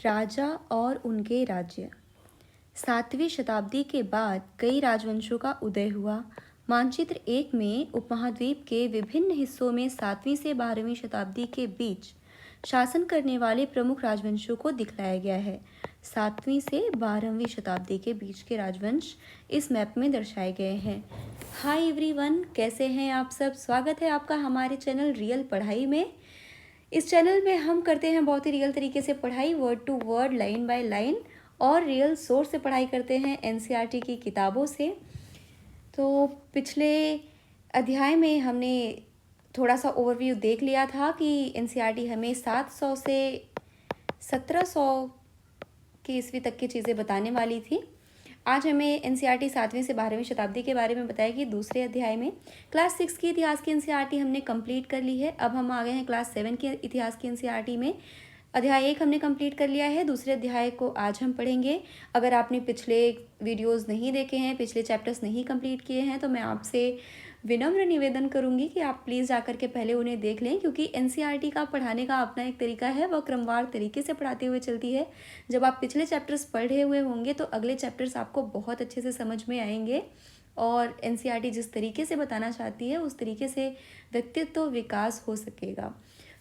राजा और उनके राज्य। 7वीं शताब्दी के बाद कई राजवंशों का उदय हुआ। मानचित्र 1 में उपमहाद्वीप के विभिन्न हिस्सों में 7वीं से 12वीं शताब्दी के बीच शासन करने वाले प्रमुख राजवंशों को दिखलाया गया है। 7वीं से 12वीं शताब्दी के बीच के राजवंश इस मैप में दर्शाए गए हैं। हाय एवरीवन, कैसे हैं आप सब। स्वागत है आपका हमारे चैनल रियल पढ़ाई में। इस चैनल में हम करते हैं बहुत ही रियल तरीके से पढ़ाई, word to word, line by line, और रियल सोर्स से पढ़ाई करते हैं एनसीईआरटी की किताबों से। तो पिछले अध्याय में हमने थोड़ा सा ओवरव्यू देख लिया था कि एनसीईआरटी हमें 700 से 1700 की ईस्वी तक की चीज़ें बताने वाली थी। आज हमें एनसीईआरटी 7वीं से 12वीं शताब्दी के बारे में बताएगी। दूसरे अध्याय में क्लास 6 की इतिहास की एनसीईआरटी हमने कंप्लीट कर ली है। अब हम आ गए हैं क्लास 7 के इतिहास की एनसीईआरटी में। अध्याय 1 हमने कंप्लीट कर लिया है, दूसरे अध्याय को आज हम पढ़ेंगे। अगर आपने पिछले वीडियोस नहीं देखे हैं, पिछले चैप्टर्स नहीं कंप्लीट किए हैं, तो मैं आपसे विनम्र निवेदन करूंगी कि आप प्लीज़ जाकर के पहले उन्हें देख लें, क्योंकि एनसीईआरटी का पढ़ाने का अपना एक तरीका है, वह क्रमवार तरीके से पढ़ाते हुए चलती है। जब आप पिछले चैप्टर्स पढ़े हुए होंगे तो अगले चैप्टर्स आपको बहुत अच्छे से समझ में आएंगे, और एनसीईआरटी जिस तरीके से बताना चाहती है उस तरीके से व्यक्तित्व विकास हो सकेगा।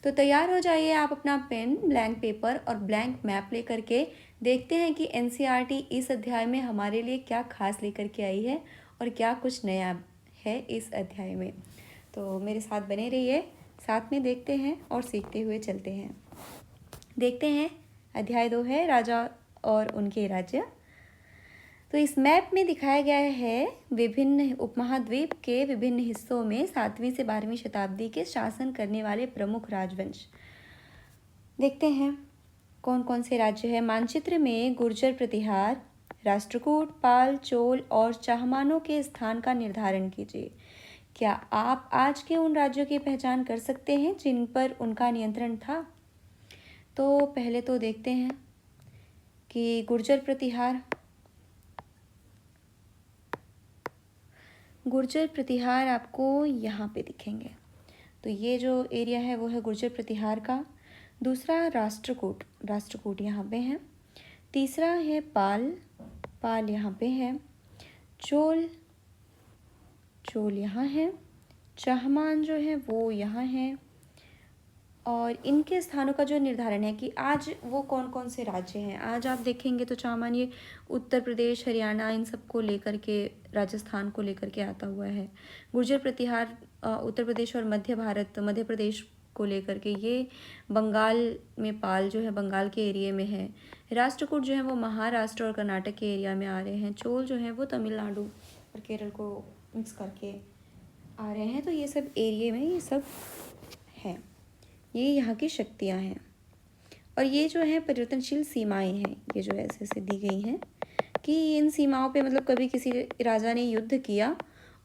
तो तैयार हो जाइए आप अपना पेन, ब्लैंक पेपर और ब्लैंक मैप लेकर के। देखते हैं कि एनसीईआरटी इस अध्याय में हमारे लिए क्या खास लेकर के आई है और क्या कुछ नया है इस अध्याय में। तो मेरे साथ बने रहिए, साथ में देखते हैं और सीखते हुए चलते हैं। देखते हैं, अध्याय 2 है राजा और उनके राज्य। तो इस मैप में दिखाया गया है विभिन्न उपमहाद्वीप के विभिन्न हिस्सों में 7वीं से 12वीं शताब्दी के शासन करने वाले प्रमुख राजवंश। देखते हैं कौन कौन से राज्य हैं। मानचित्र में गुर्जर प्रतिहार, राष्ट्रकूट, पाल, चोल और चाहमानों के स्थान का निर्धारण कीजिए। क्या आप आज के उन राज्यों की पहचान कर सकते हैं जिन पर उनका नियंत्रण था? तो पहले तो देखते हैं कि गुर्जर प्रतिहार आपको यहाँ पे दिखेंगे। तो ये जो एरिया है वो है गुर्जर प्रतिहार का। दूसरा राष्ट्रकूट यहाँ पे है। तीसरा है पाल यहाँ पे है। चोल यहाँ है। चाहमान जो है वो यहाँ है। और इनके स्थानों का जो निर्धारण है कि आज वो कौन कौन से राज्य हैं। आज आप देखेंगे तो चाहमान ये उत्तर प्रदेश, हरियाणा, इन सब को लेकर के, राजस्थान को लेकर के आता हुआ है। गुर्जर प्रतिहार उत्तर प्रदेश और मध्य प्रदेश को लेकर के, ये बंगाल में पाल जो है बंगाल के एरिया में है। राष्ट्रकूट जो है वो महाराष्ट्र और कर्नाटक के एरिया में आ रहे हैं। चोल जो है वो तमिलनाडु और केरल को मिक्स करके आ रहे हैं। तो ये सब एरिया में ये सब है, ये यहाँ की शक्तियाँ हैं। और ये जो है परिवर्तनशील सीमाएं हैं, ये जो ऐसे ऐसे दी गई हैं कि इन सीमाओं पे मतलब कभी किसी राजा ने युद्ध किया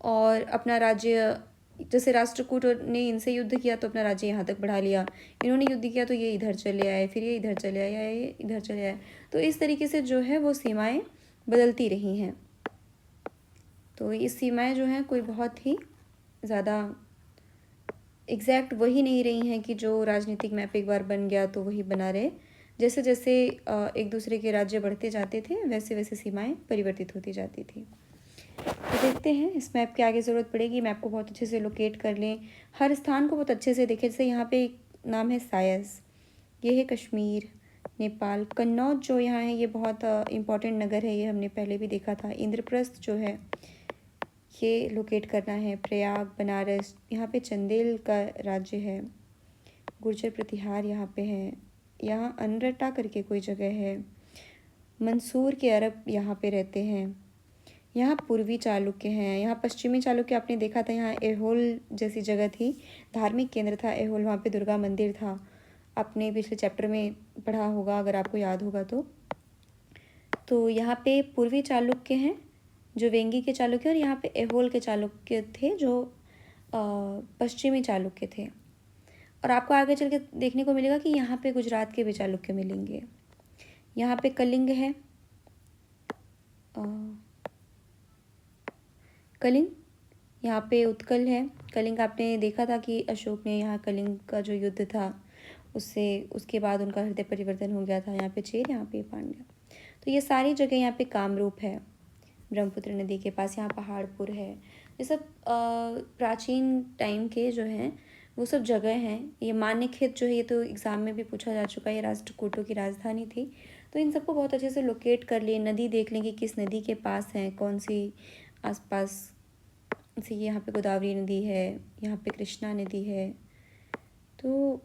और अपना राज्य, जैसे राष्ट्रकूट ने इनसे युद्ध किया तो अपना राज्य यहाँ तक बढ़ा लिया, इन्होंने युद्ध किया तो ये इधर चले आए, फिर ये इधर चले आए, ये इधर चले आए। तो इस तरीके से जो है वो सीमाएं बदलती रही हैं। तो इस सीमाएं जो हैं कोई बहुत ही ज़्यादा एग्जैक्ट वही नहीं रही हैं कि जो राजनीतिक मैप एक बार बन गया तो वही बना रहे। जैसे जैसे एक दूसरे के राज्य बढ़ते जाते थे वैसे वैसे सीमाएं परिवर्तित होती जाती थी। तो देखते हैं इस मैप की आगे ज़रूरत पड़ेगी। मैप को बहुत अच्छे से लोकेट कर लें, हर स्थान को बहुत अच्छे से देखें। जैसे यहाँ पे एक नाम है सायज, ये है कश्मीर, नेपाल। कन्नौज जो यहाँ है ये बहुत इम्पॉर्टेंट नगर है, ये हमने पहले भी देखा था। इंद्रप्रस्थ जो है ये लोकेट करना है। प्रयाग, बनारस, यहाँ पे चंदेल का राज्य है। गुर्जर प्रतिहार यहाँ पे है। यहाँ अनरटा करके कोई जगह है। मंसूर के अरब यहाँ पे रहते हैं। यहाँ पूर्वी चालुक्य हैं। यहाँ पश्चिमी चालुक्य आपने देखा था, यहाँ ऐहोल जैसी जगह थी, धार्मिक केंद्र था ऐहोल, वहाँ पे दुर्गा मंदिर था। आपने पिछले चैप्टर में पढ़ा होगा अगर आपको याद होगा तो यहाँ पे पूर्वी चालुक्य हैं जो वेंगी के चालुक्य, और यहाँ पे ऐहोल के चालुक्य थे जो पश्चिमी चालुक्य थे। और आपको आगे चल के देखने को मिलेगा कि यहाँ पे गुजरात के भी चालुक्य मिलेंगे। यहाँ पे कलिंग है, कलिंग, यहाँ पे उत्कल है। कलिंग आपने देखा था कि अशोक ने यहाँ कलिंग का जो युद्ध था उससे उसके बाद उनका हृदय परिवर्तन हो गया था। यहाँ पे चेर, यहाँ पे पांड्या। तो ये सारी जगह, यहाँ पे कामरूप है ब्रह्मपुत्र नदी के पास, यहाँ पहाड़पुर है। ये सब प्राचीन टाइम के जो हैं वो सब जगह हैं। ये मान्यखेत जो है ये तो एग्ज़ाम में भी पूछा जा चुका है, ये राष्ट्रकूटों की राजधानी थी। तो इन सबको बहुत अच्छे से लोकेट कर लिए। नदी देख लें कि किस नदी के पास है, कौन सी आसपास से। यहाँ पे गोदावरी नदी है, यहाँ पे कृष्णा नदी है, तो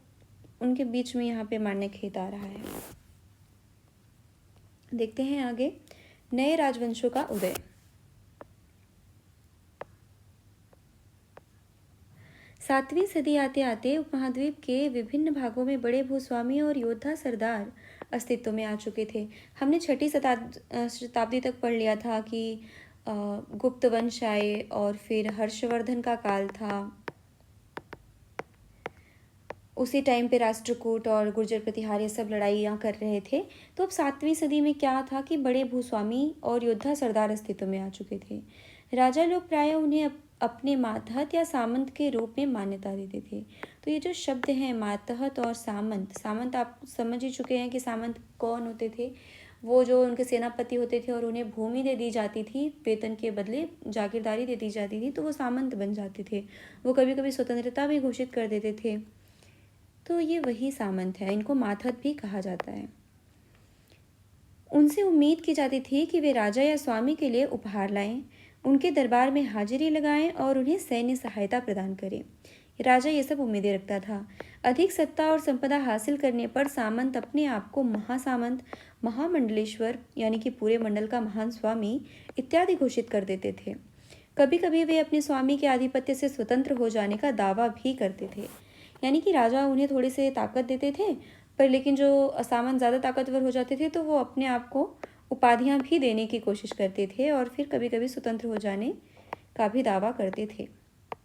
उनके बीच में यहाँ पे मान्यखेत आ रहा है। देखते हैं आगे, नए राजवंशों का उदय। सातवीं सदी आते आते उपमहाद्वीप के विभिन्न भागों में बड़े भूस्वामी और योद्धा सरदार अस्तित्व में आ चुके थे। हमने छठी शताब्दी तक पढ़ लिया था कि गुप्त वंश आए और फिर हर्षवर्धन का काल था। उसी टाइम पे राष्ट्रकूट और गुर्जर प्रतिहार ये सब लड़ाइयाँ कर रहे थे। तो अब सातवीं सदी में क्या था कि बड़े भूस्वामी और योद्धा सरदार अस्तित्व में आ चुके थे। राजा लोग प्रायः उन्हें अपने मातहत या सामंत के रूप में मान्यता देते थे। तो ये जो शब्द हैं मातहत और सामंत, सामंत आप समझ ही चुके हैं कि सामंत कौन होते थे। वो जो उनके सेनापति होते थे और उन्हें भूमि दे दी जाती थी, वेतन के बदले जागीरदारी दे दी जाती थी, तो वो सामंत बन जाते थे। वो कभी कभी स्वतंत्रता भी घोषित कर देते थे। तो ये वही सामंत है, इनको मातहत भी कहा जाता है। उनसे उम्मीद की जाती थी कि वे राजा या स्वामी के लिए उपहार लाएं, उनके दरबार में हाजिरी लगाएं और उन्हें सैन्य सहायता प्रदान करें। राजा ये सब उम्मीदें रखता था। अधिक सत्ता और संपदा हासिल करने पर सामंत अपने आप को महासामंत, महामंडलेश्वर यानी कि पूरे मंडल का महान स्वामी इत्यादि घोषित कर देते थे। कभी कभी वे अपने स्वामी के आधिपत्य से स्वतंत्र हो जाने का दावा भी करते थे। यानी कि राजा उन्हें थोड़ी से ताकत देते थे, पर लेकिन जो सामंत ज़्यादा ताकतवर हो जाते थे तो वो अपने आप को उपाधियां भी देने की कोशिश करते थे और फिर कभी कभी स्वतंत्र हो जाने का भी दावा करते थे।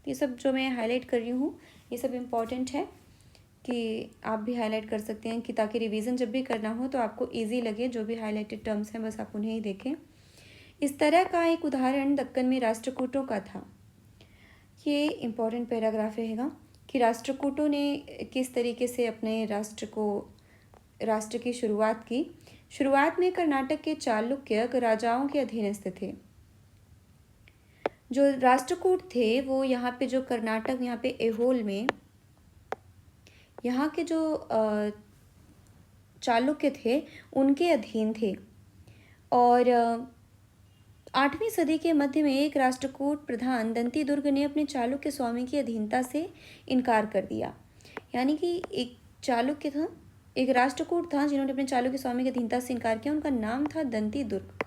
ये सब जो मैं हाईलाइट कर रही हूँ ये सब इम्पॉर्टेंट है कि आप भी हाईलाइट कर सकते हैं, कि ताकि रिवीजन जब भी करना हो तो आपको ईजी लगे। जो भी हाईलाइटेड टर्म्स हैं बस आप उन्हें ही देखें। इस तरह का एक उदाहरण दक्कन में राष्ट्रकूटों का था। ये इम्पॉर्टेंट पैराग्राफ रहेगा कि राष्ट्रकूटों ने किस तरीके से अपने राष्ट्र की शुरुआत की। शुरुआत में कर्नाटक के चालुक्य राजाओं के अधीनस्थ थे। जो राष्ट्रकूट थे वो यहाँ पे जो कर्नाटक, यहाँ पे ऐहोल में यहाँ के जो चालुक्य थे उनके अधीन थे। और 8वीं सदी के मध्य में एक राष्ट्रकूट प्रधान दंतीदुर्ग ने अपने चालुक्य स्वामी की अधीनता से इनकार कर दिया। यानी कि एक चालुक्य था, एक राष्ट्रकूट था जिन्होंने अपने चालुक्य स्वामी की अधीनता से इनकार किया। उनका नाम था दंतीदुर्ग।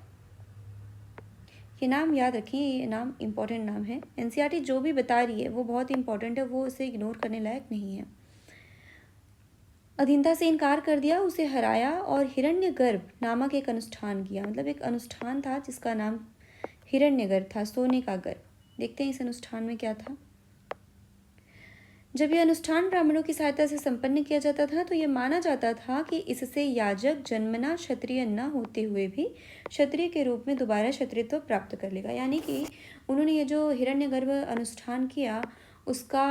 ये नाम याद रखिए, ये नाम इम्पोर्टेंट नाम है। एनसीईआरटी जो भी बता रही है वो बहुत इंपॉर्टेंट है, वो उसे इग्नोर करने लायक नहीं है। अधीनता से इनकार कर दिया, उसे हराया और हिरण्यगर्भ नामक एक अनुष्ठान किया। मतलब एक अनुष्ठान था जिसका नाम हिरण्यगर्भ था, सोने का गर्भ। देखते हैं इस अनुष्ठान में क्या था। जब यह अनुष्ठान ब्राह्मणों की सहायता से संपन्न किया जाता था तो यह माना जाता था कि इससे याजक जन्मना क्षत्रिय न होते हुए भी क्षत्रिय के रूप में दोबारा क्षत्रियत्व प्राप्त कर लेगा। यानी कि उन्होंने ये जो हिरण्यगर्भ अनुष्ठान किया उसका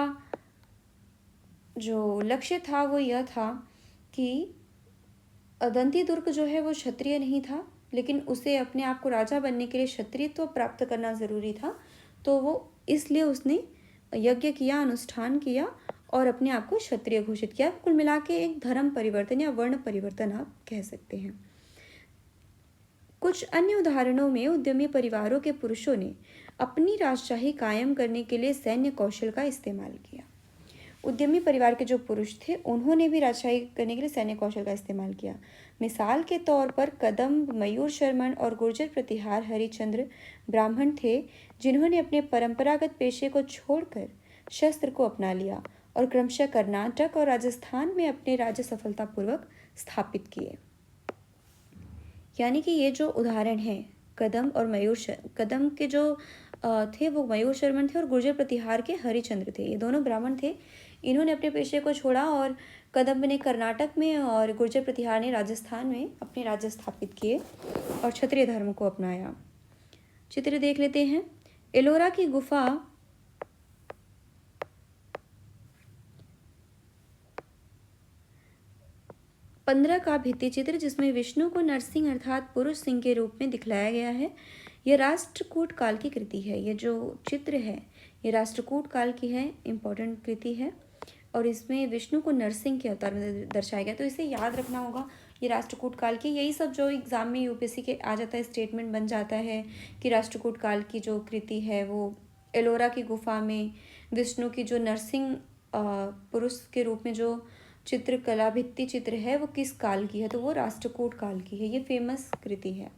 जो लक्ष्य था वो यह था कि दंतीदुर्ग जो है वो क्षत्रिय नहीं था, लेकिन उसे अपने आप को राजा बनने के लिए क्षत्रियत्व प्राप्त करना ज़रूरी था। तो वो इसलिए उसने यज्ञ किया, अनुष्ठान किया और अपने आप को क्षत्रिय घोषित किया। कुल मिला के एक धर्म परिवर्तन या वर्ण परिवर्तन आप कह सकते हैं। कुछ अन्य उदाहरणों में उद्यमी परिवारों के पुरुषों ने अपनी राजशाही कायम करने के लिए सैन्य कौशल का इस्तेमाल किया। उद्यमी परिवार के जो पुरुष थे उन्होंने भी राजशाही करने के लिए सैन्य कौशल का इस्तेमाल किया। मिसाल के तौर पर कदम्ब मयूर शर्मन और गुर्जर प्रतिहार हरिश्चंद्र ब्राह्मण थे जिन्होंने अपने परंपरागत पेशे को छोड़कर शस्त्र को अपना लिया और क्रमशः कर्नाटक और राजस्थान में अपने राज्य सफलतापूर्वक स्थापित किए। यानी कि ये जो उदाहरण है कदम्ब और कदम्ब के जो थे वो मयूर शर्मन थे और गुर्जर प्रतिहार के हरिश्चंद्र थे। ये दोनों ब्राह्मण थे। इन्होंने अपने पेशे को छोड़ा और कदम्ब ने कर्नाटक में और गुर्जर प्रतिहार ने राजस्थान में अपने राज्य स्थापित किए और क्षत्रिय धर्म को अपनाया। चित्र देख लेते हैं। एलोरा की गुफा 15 का भित्ति चित्र जिसमें विष्णु को नरसिंह अर्थात पुरुष सिंह के रूप में दिखलाया गया है। यह राष्ट्रकूट काल की कृति है। ये जो चित्र है ये राष्ट्रकूट काल की है, इम्पोर्टेंट कृति है, और इसमें विष्णु को नरसिंह के अवतार में दर्शाया गया। तो इसे याद रखना होगा, ये राष्ट्रकूट काल की। यही सब जो एग्जाम में यूपीएससी के आ जाता है, स्टेटमेंट बन जाता है कि राष्ट्रकूट काल की जो कृति है वो एलोरा की गुफा में विष्णु की जो नरसिंह पुरुष के रूप में जो चित्रकला भित्ति चित्र है वो किस काल की है, तो वो राष्ट्रकूट काल की है। ये फेमस कृति है।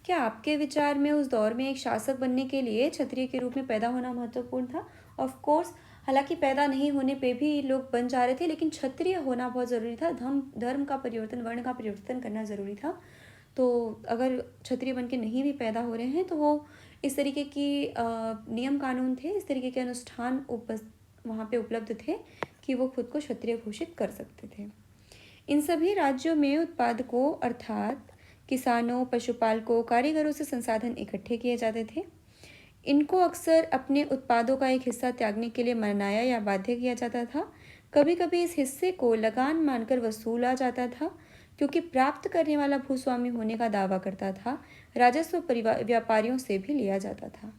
क्या आपके विचार में उस दौर में एक शासक बनने के लिए क्षत्रिय के रूप में पैदा होना महत्वपूर्ण था? ऑफ कोर्स, हालांकि पैदा नहीं होने पे भी लोग बन जा रहे थे, लेकिन क्षत्रिय होना बहुत ज़रूरी था। धर्म का परिवर्तन, वर्ण का परिवर्तन करना ज़रूरी था। तो अगर क्षत्रिय बन के नहीं भी पैदा हो रहे हैं तो वो इस तरीके की नियम कानून थे, इस तरीके के अनुष्ठान वहाँ पे उपलब्ध थे कि वो खुद को क्षत्रिय घोषित कर सकते थे। इन सभी राज्यों में उत्पादकों अर्थात किसानों, पशुपालकों, कारीगरों से संसाधन इकट्ठे किए जाते थे। इनको अक्सर अपने उत्पादों का एक हिस्सा त्यागने के लिए मनाया या बाध्य किया जाता था। कभी कभी इस हिस्से को लगान मानकर वसूला जाता था, क्योंकि प्राप्त करने वाला भूस्वामी होने का दावा करता था। राजस्व व्यापारियों से भी लिया जाता था।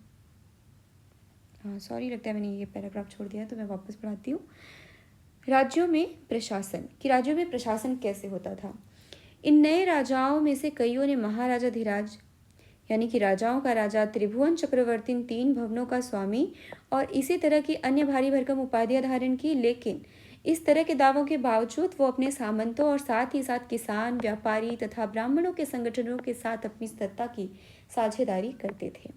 हाँ सॉरी, लगता है मैंने ये पैराग्राफ छोड़ दिया, तो मैं वापस पढ़ाती हूँ। राज्यों में प्रशासन, कि राज्यों में प्रशासन कैसे होता था। इन नए राजाओं में से कईयों ने महाराजा धीराज यानी कि राजाओं का राजा, त्रिभुवन चक्रवर्ती, 3 भवनों का स्वामी और इसी तरह की अन्य भारी भरकम उपाधियां धारण की, लेकिन इस तरह के दावों के बावजूद वो अपने सामंतों और साथ ही साथ किसान, व्यापारी तथा ब्राह्मणों के संगठनों के साथ अपनी सत्ता की साझेदारी करते थे।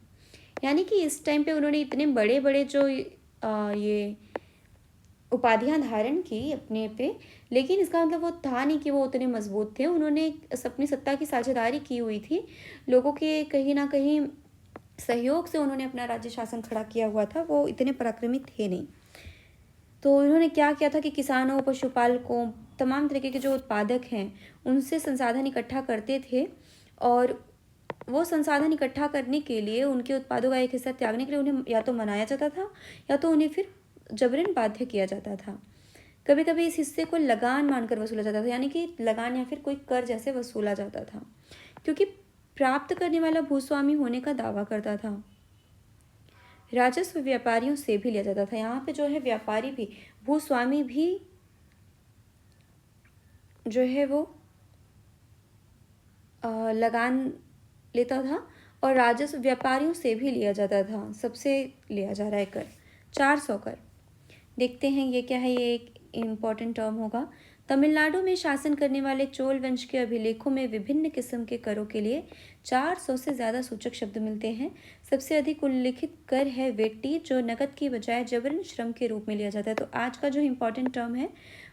यानी कि इस टाइम पे उन्होंने इतने बड़े बड़े जो ये उपाधियां धारण की अपने पे, लेकिन इसका मतलब वो था नहीं कि वो उतने मजबूत थे। उन्होंने अपनी सत्ता की साझेदारी की हुई थी, लोगों के कहीं ना कहीं सहयोग से उन्होंने अपना राज्य शासन खड़ा किया हुआ था। वो इतने पराक्रमी थे नहीं। तो उन्होंने क्या किया था कि किसानों, पशुपालकों, तमाम तरीके के जो उत्पादक हैं उनसे संसाधन इकट्ठा करते थे, और वो संसाधन इकट्ठा करने के लिए, उनके उत्पादों का एक हिस्सा त्यागने के लिए उन्हें या तो मनाया जाता था या तो उन्हें फिर जबरन बाध्य किया जाता था। कभी कभी इस हिस्से को लगान मानकर वसूला जाता था, यानी कि लगान या फिर कोई कर जैसे वसूला जाता था, क्योंकि प्राप्त करने वाला भूस्वामी होने का दावा करता था। राजस्व व्यापारियों से भी लिया जाता था। यहाँ पे जो है व्यापारी भी, भूस्वामी भी जो है वो लगान लेता था, और राजस्व व्यापारियों से भी लिया जाता था। सबसे लिया जा रहा है कर, 400 कर। देखते हैं ये क्या है, ये एक इम्पॉर्टेंट टर्म होगा। तमिलनाडु में शासन करने वाले चोल वंश के अभिलेखों में विभिन्न किस्म के करों के लिए 400 से ज़्यादा सूचक शब्द मिलते हैं। सबसे अधिक उल्लिखित कर है वेट्टी, जो नकद की बजाय जबरन श्रम के रूप में लिया जाता है। तो आज का जो इम्पोर्टेंट टर्म है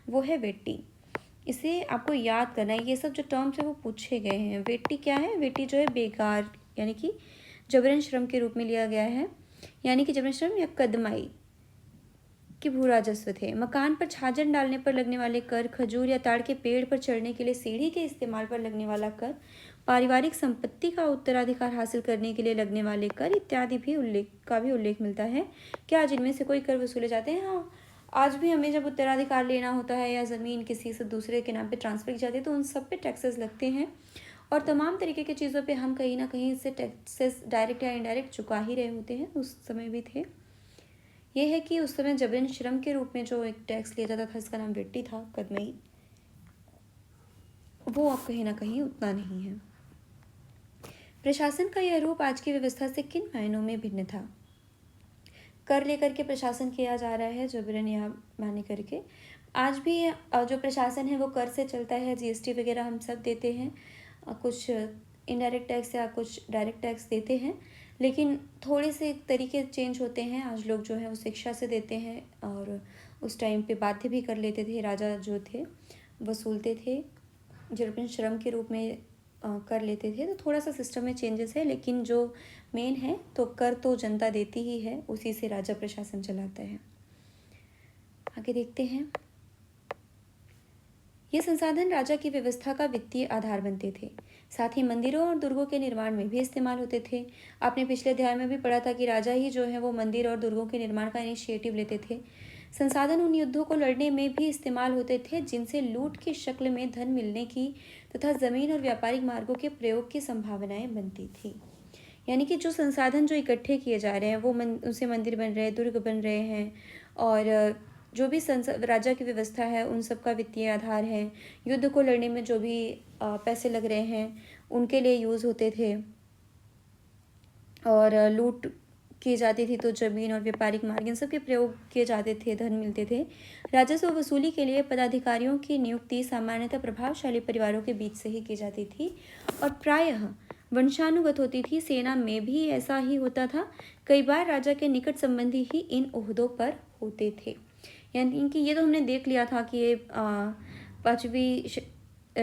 वो है वेट्टी। इसे आपको याद करना है। ये सब जो टर्म्स है वो पूछे गए हैं। वेट्टी क्या है? वेट्टी जो है बेकार, यानी कि जबरन श्रम के रूप में लिया गया है, यानी कि जबरन श्रम या कदमाई के भू राजस्व थे। मकान पर छाजन डालने पर लगने वाले कर, खजूर या ताड़ के पेड़ पर चढ़ने के लिए सीढ़ी के इस्तेमाल पर लगने वाला कर, पारिवारिक संपत्ति का उत्तराधिकार हासिल करने के लिए लगने वाले कर इत्यादि भी उल्लेख मिलता है। क्या जिनमें से कोई कर वसूले जाते हैं? हाँ, आज भी हमें जब उत्तराधिकार लेना होता है या ज़मीन किसी से दूसरे के नाम पे ट्रांसफ़र की जाती है तो उन सब पे टैक्सेस लगते हैं, और तमाम तरीके की चीज़ों पे हम कहीं ना कहीं से टैक्सेस डायरेक्ट या इनडायरेक्ट चुका ही रहे होते हैं। उस समय भी थे। यह है कि उस समय जबरन श्रम के रूप में जो एक टैक्स लिया जाता था, इसका नाम वेट्टी था, कदमई, वो अब कहीं ना कहीं उतना नहीं है। प्रशासन का यह रूप आज की व्यवस्था से किन मायनों में भिन्न था? कर लेकर के प्रशासन किया जा रहा है, जबरन या माने करके। आज भी जो प्रशासन है वो कर से चलता है। जीएसटी वगैरह हम सब देते हैं, कुछ इनडायरेक्ट टैक्स या कुछ डायरेक्ट टैक्स देते हैं, लेकिन थोड़े से तरीके चेंज होते हैं। आज लोग जो है वो शिक्षा से देते हैं, और उस टाइम पे बाध्य भी कर लेते थे। राजा जो थे वसूलते थे, जबरन श्रम के रूप में कर लेते थे। तो थोड़ा सा सिस्टम में चेंजेस है, लेकिन जो मेन है तो कर तो जनता देती ही है, उसी से राजा प्रशासन चलाता है। आगे देखते हैं। ये संसाधन राजा की व्यवस्था का वित्तीय आधार बनते थे, साथ ही मंदिरों और दुर्गों के निर्माण में भी इस्तेमाल होते थे। आपने पिछले अध्याय में भी पढ़ा था कि राजा ही जो है वो मंदिर और दुर्गों के निर्माण का इनिशिएटिव लेते थे। संसाधन उन युद्धों को लड़ने में भी इस्तेमाल होते थे जिनसे लूट की शक्ल में धन मिलने की तथा जमीन और व्यापारिक मार्गों के प्रयोग की संभावनाएं बनती थी। यानी कि जो संसाधन जो इकट्ठे किए जा रहे हैं वो उनसे मंदिर बन रहे हैं, दुर्ग बन रहे हैं, और जो भी राजा की व्यवस्था है उन सब का वित्तीय आधार है। युद्ध को लड़ने में जो भी पैसे लग रहे हैं उनके लिए यूज़ होते थे, और लूट की जाती थी तो जमीन और व्यापारिक मार्ग इन सब के प्रयोग किए जाते थे, धन मिलते थे। राजस्व वसूली के लिए पदाधिकारियों की नियुक्ति सामान्यतः प्रभावशाली परिवारों के बीच से ही की जाती थी और प्रायः वंशानुगत होती थी। सेना में भी ऐसा ही होता था। कई बार राजा के निकट संबंधी ही इन ओहदों पर होते थे। यानी कि ये तो हमने देख लिया था कि ये 5वीं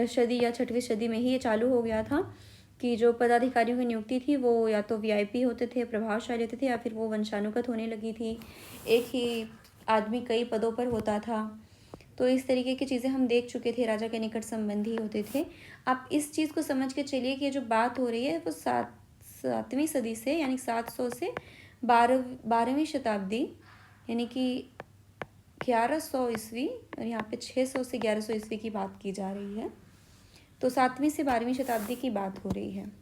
सदी या 6वीं सदी में ही ये चालू हो गया था कि जो पदाधिकारियों की नियुक्ति थी वो या तो वीआईपी होते थे, प्रभावशाली होते थे, या फिर वो वंशानुगत होने लगी थी। एक ही आदमी कई पदों पर होता था। तो इस तरीके की चीज़ें हम देख चुके थे, राजा के निकट संबंधी होते थे। आप इस चीज़ को समझ के चलिए कि ये जो बात हो रही है वो 7वीं सदी से, यानी 700 से 12वीं शताब्दी, यानी कि 1100 ईस्वी, और यहाँ पे 600 से 1100 ईस्वी की बात की जा रही है। तो 7वीं से 12वीं शताब्दी की बात हो रही है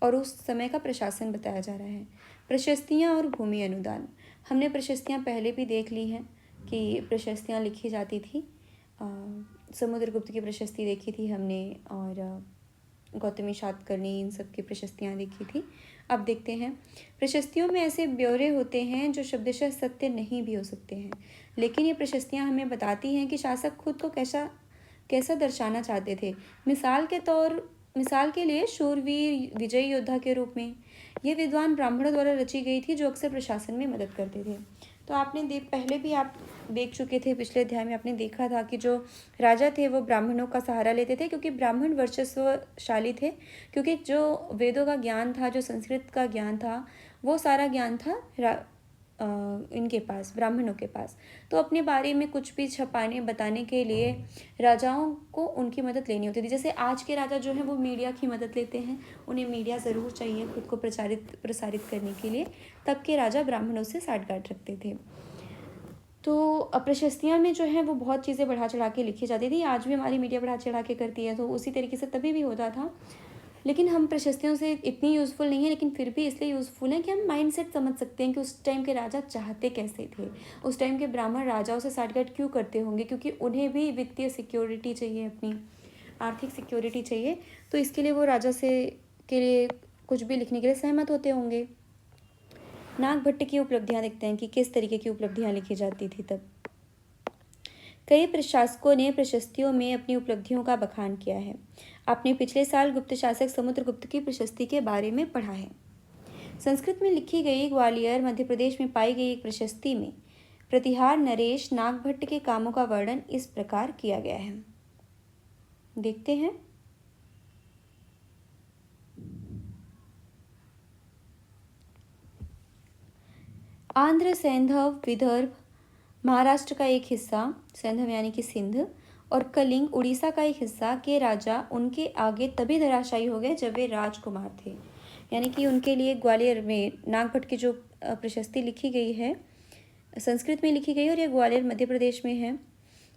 और उस समय का प्रशासन बताया जा रहा है। प्रशस्तियाँ और भूमि अनुदान। हमने प्रशस्तियाँ पहले भी देख ली हैं कि प्रशस्तियाँ लिखी जाती थी। समुद्रगुप्त की प्रशस्ति देखी थी हमने, और गौतमी सातकर्णी, इन सब की प्रशस्तियाँ देखी थी। अब देखते हैं, प्रशस्तियों में ऐसे ब्यौरे होते हैं जो शब्दशः सत्य नहीं भी हो सकते हैं, लेकिन ये प्रशस्तियाँ हमें बताती हैं कि शासक खुद को कैसा दर्शाना चाहते थे। मिसाल के लिए शूरवीर, विजयी योद्धा के रूप में। ये विद्वान ब्राह्मणों द्वारा रची गई थी जो अक्सर प्रशासन में मदद करते थे। तो आपने पहले भी आप देख चुके थे, पिछले अध्याय में आपने देखा था कि जो राजा थे वो ब्राह्मणों का सहारा लेते थे, क्योंकि ब्राह्मण वर्चस्वशाली थे, क्योंकि जो वेदों का ज्ञान था, जो संस्कृत का ज्ञान था, वो सारा ज्ञान था इनके पास, ब्राह्मणों के पास। तो अपने बारे में कुछ भी छपाने बताने के लिए राजाओं को उनकी मदद लेनी होती थी। जैसे आज के राजा जो हैं वो मीडिया की मदद लेते हैं, उन्हें मीडिया ज़रूर चाहिए खुद को प्रसारित करने के लिए। तब के राजा ब्राह्मणों से साठगांठ रखते थे। तो प्रशस्तियाँ में जो है वो बहुत चीज़ें बढ़ा चढ़ा के लिखी जाती थी। आज भी हमारी मीडिया बढ़ा चढ़ा के करती है, तो उसी तरीके से तभी भी होता था। लेकिन हम प्रशस्तियों से इतनी यूज़फुल नहीं है, लेकिन फिर भी इसलिए यूज़फुल हैं कि हम माइंडसेट समझ सकते हैं कि उस टाइम के राजा चाहते कैसे थे। उस टाइम के ब्राह्मण राजाओं से साठगांठ क्यों करते होंगे, क्योंकि उन्हें भी वित्तीय सिक्योरिटी चाहिए, अपनी आर्थिक सिक्योरिटी चाहिए। तो इसके लिए वो राजा से के लिए कुछ भी लिखने के लिए सहमत होते होंगे। नागभट्ट की उपलब्धियाँ देखते हैं कि किस तरीके की उपलब्धियाँ लिखी जाती थी तब। कई प्रशासकों ने प्रशस्तियों में अपनी उपलब्धियों का बखान किया है। आपने पिछले साल गुप्त शासक समुद्रगुप्त की प्रशस्ति के बारे में पढ़ा है। संस्कृत में लिखी गई ग्वालियर मध्य प्रदेश में पाई गई एक प्रशस्ति में प्रतिहार नरेश नागभट्ट के कामों का वर्णन इस प्रकार किया गया है। देखते हैं। आंध्र, सैंधव, विदर्भ, महाराष्ट्र का एक हिस्सा, सैंधव यानी कि सिंध, और कलिंग, उड़ीसा का एक हिस्सा के राजा उनके आगे तभी धराशायी हो गए जब वे राजकुमार थे। यानी कि उनके लिए ग्वालियर में नागभट्ट की जो प्रशस्ति लिखी गई है, संस्कृत में लिखी गई है, और ये ग्वालियर मध्य प्रदेश में है।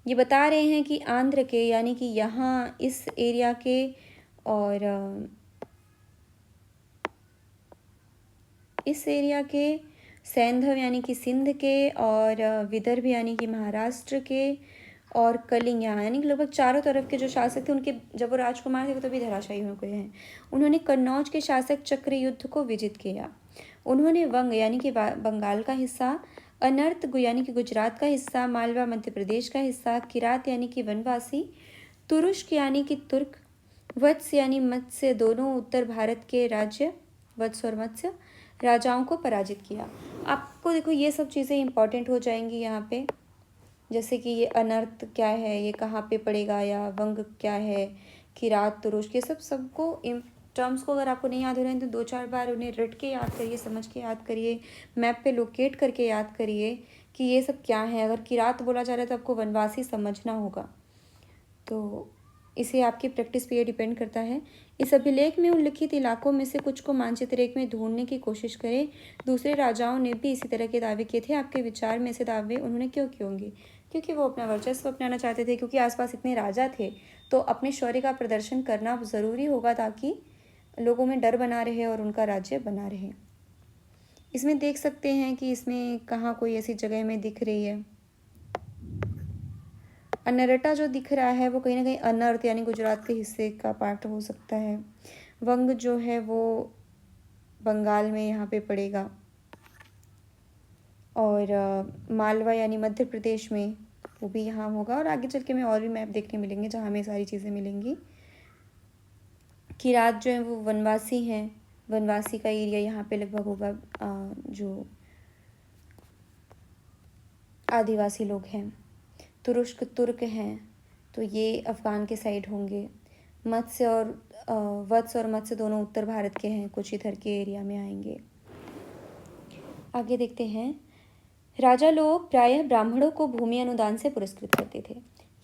ये बता रहे हैं कि आंध्र के, यानी कि यहाँ इस एरिया के, और इस एरिया के, सैंधव यानी कि सिंध के, और विदर्भ यानी कि महाराष्ट्र के, और कलिंग यहाँ, यानी कि लगभग चारों तरफ के जो शासक थे उनके, जब वो राजकुमार थे वो तभी धराशायी हो गए हैं। उन्होंने कन्नौज के शासक चक्रयुद्ध को विजित किया। उन्होंने वंग यानी कि बंगाल का हिस्सा, अनर्त यानी कि गुजरात का हिस्सा, मालवा मध्य प्रदेश का हिस्सा, किरात यानी कि वनवासी, तुरुष्क यानी कि तुर्क, वत्स यानी मत्स्य, दोनों उत्तर भारत के राज्य, वत्स और मत्स्य, राजाओं को पराजित किया। आपको देखो ये सब चीज़ें इंपॉर्टेंट हो जाएंगी यहाँ पे, जैसे कि ये अनर्त क्या है, ये कहाँ पे पड़ेगा, या वंग क्या है, किरात, तुरुष्क, ये सबको इन टर्म्स को अगर आपको नहीं याद हो रहे हैं तो 2-4 बार उन्हें रट के याद करिए, समझ के याद करिए, मैप पे लोकेट करके याद करिए कि ये सब क्या है। अगर किरात बोला जा रहा है तो आपको वनवासी समझना होगा। तो इसे आपकी प्रैक्टिस पे ये डिपेंड करता है। इस अभिलेख में उल्लिखित इलाकों में से कुछ को मानचित्र एक में ढूंढने की कोशिश करें। दूसरे राजाओं ने भी इसी तरह के दावे किए थे। आपके विचार में ऐसे दावे उन्होंने क्यों किए होंगे? क्योंकि वो अपना वर्चस्व अपनाना चाहते थे, क्योंकि आसपास इतने राजा थे, तो अपने शौर्य का प्रदर्शन करना ज़रूरी होगा ताकि लोगों में डर बना रहे और उनका राज्य बना रहे। इसमें देख सकते हैं कि इसमें कहाँ कोई ऐसी जगह में दिख रही है। अनरटा जो दिख रहा है वो कहीं ना कहीं अनर्थ यानी गुजरात के हिस्से का पार्ट हो सकता है। वंग जो है वो बंगाल में यहाँ पे पड़ेगा, और मालवा यानी मध्य प्रदेश में वो भी यहाँ होगा। और आगे चल के हमें और भी मैप देखने मिलेंगे जहाँ हमें सारी चीज़ें मिलेंगी। किरात जो है वो वनवासी हैं, वनवासी का एरिया यहाँ पे लगभग होगा। जो आदिवासी लोग हैं, तुरुष्क तुर्क हैं, तो ये अफ़गान के साइड होंगे। मत्स्य और वत्स और मत्स्य दोनों उत्तर भारत के हैं, कुछ इधर के एरिया में आएंगे। आगे देखते हैं। राजा लोग प्रायः ब्राह्मणों को भूमि अनुदान से पुरस्कृत करते थे।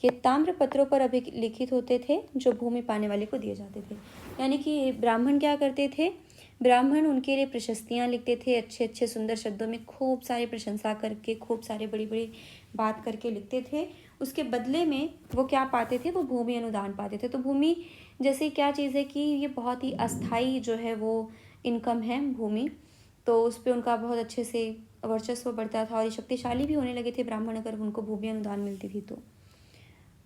ये ताम्र पत्रों पर अभिलिखित होते थे जो भूमि पाने वाले को दिए जाते थे। यानी कि ब्राह्मण क्या करते थे? ब्राह्मण उनके लिए प्रशस्तियाँ लिखते थे, अच्छे अच्छे सुंदर शब्दों में खूब सारी प्रशंसा करके, खूब सारे बड़ी बड़ी बात करके लिखते थे। उसके बदले में वो क्या पाते थे? वो भूमि अनुदान पाते थे। तो भूमि जैसे क्या चीज़ है कि ये बहुत ही अस्थाई जो है वो इनकम है भूमि, तो उस पर उनका बहुत अच्छे से वर्चस्व बढ़ता था और ये शक्तिशाली भी होने लगे थे ब्राह्मण अगर उनको भूमि अनुदान मिलती थी तो।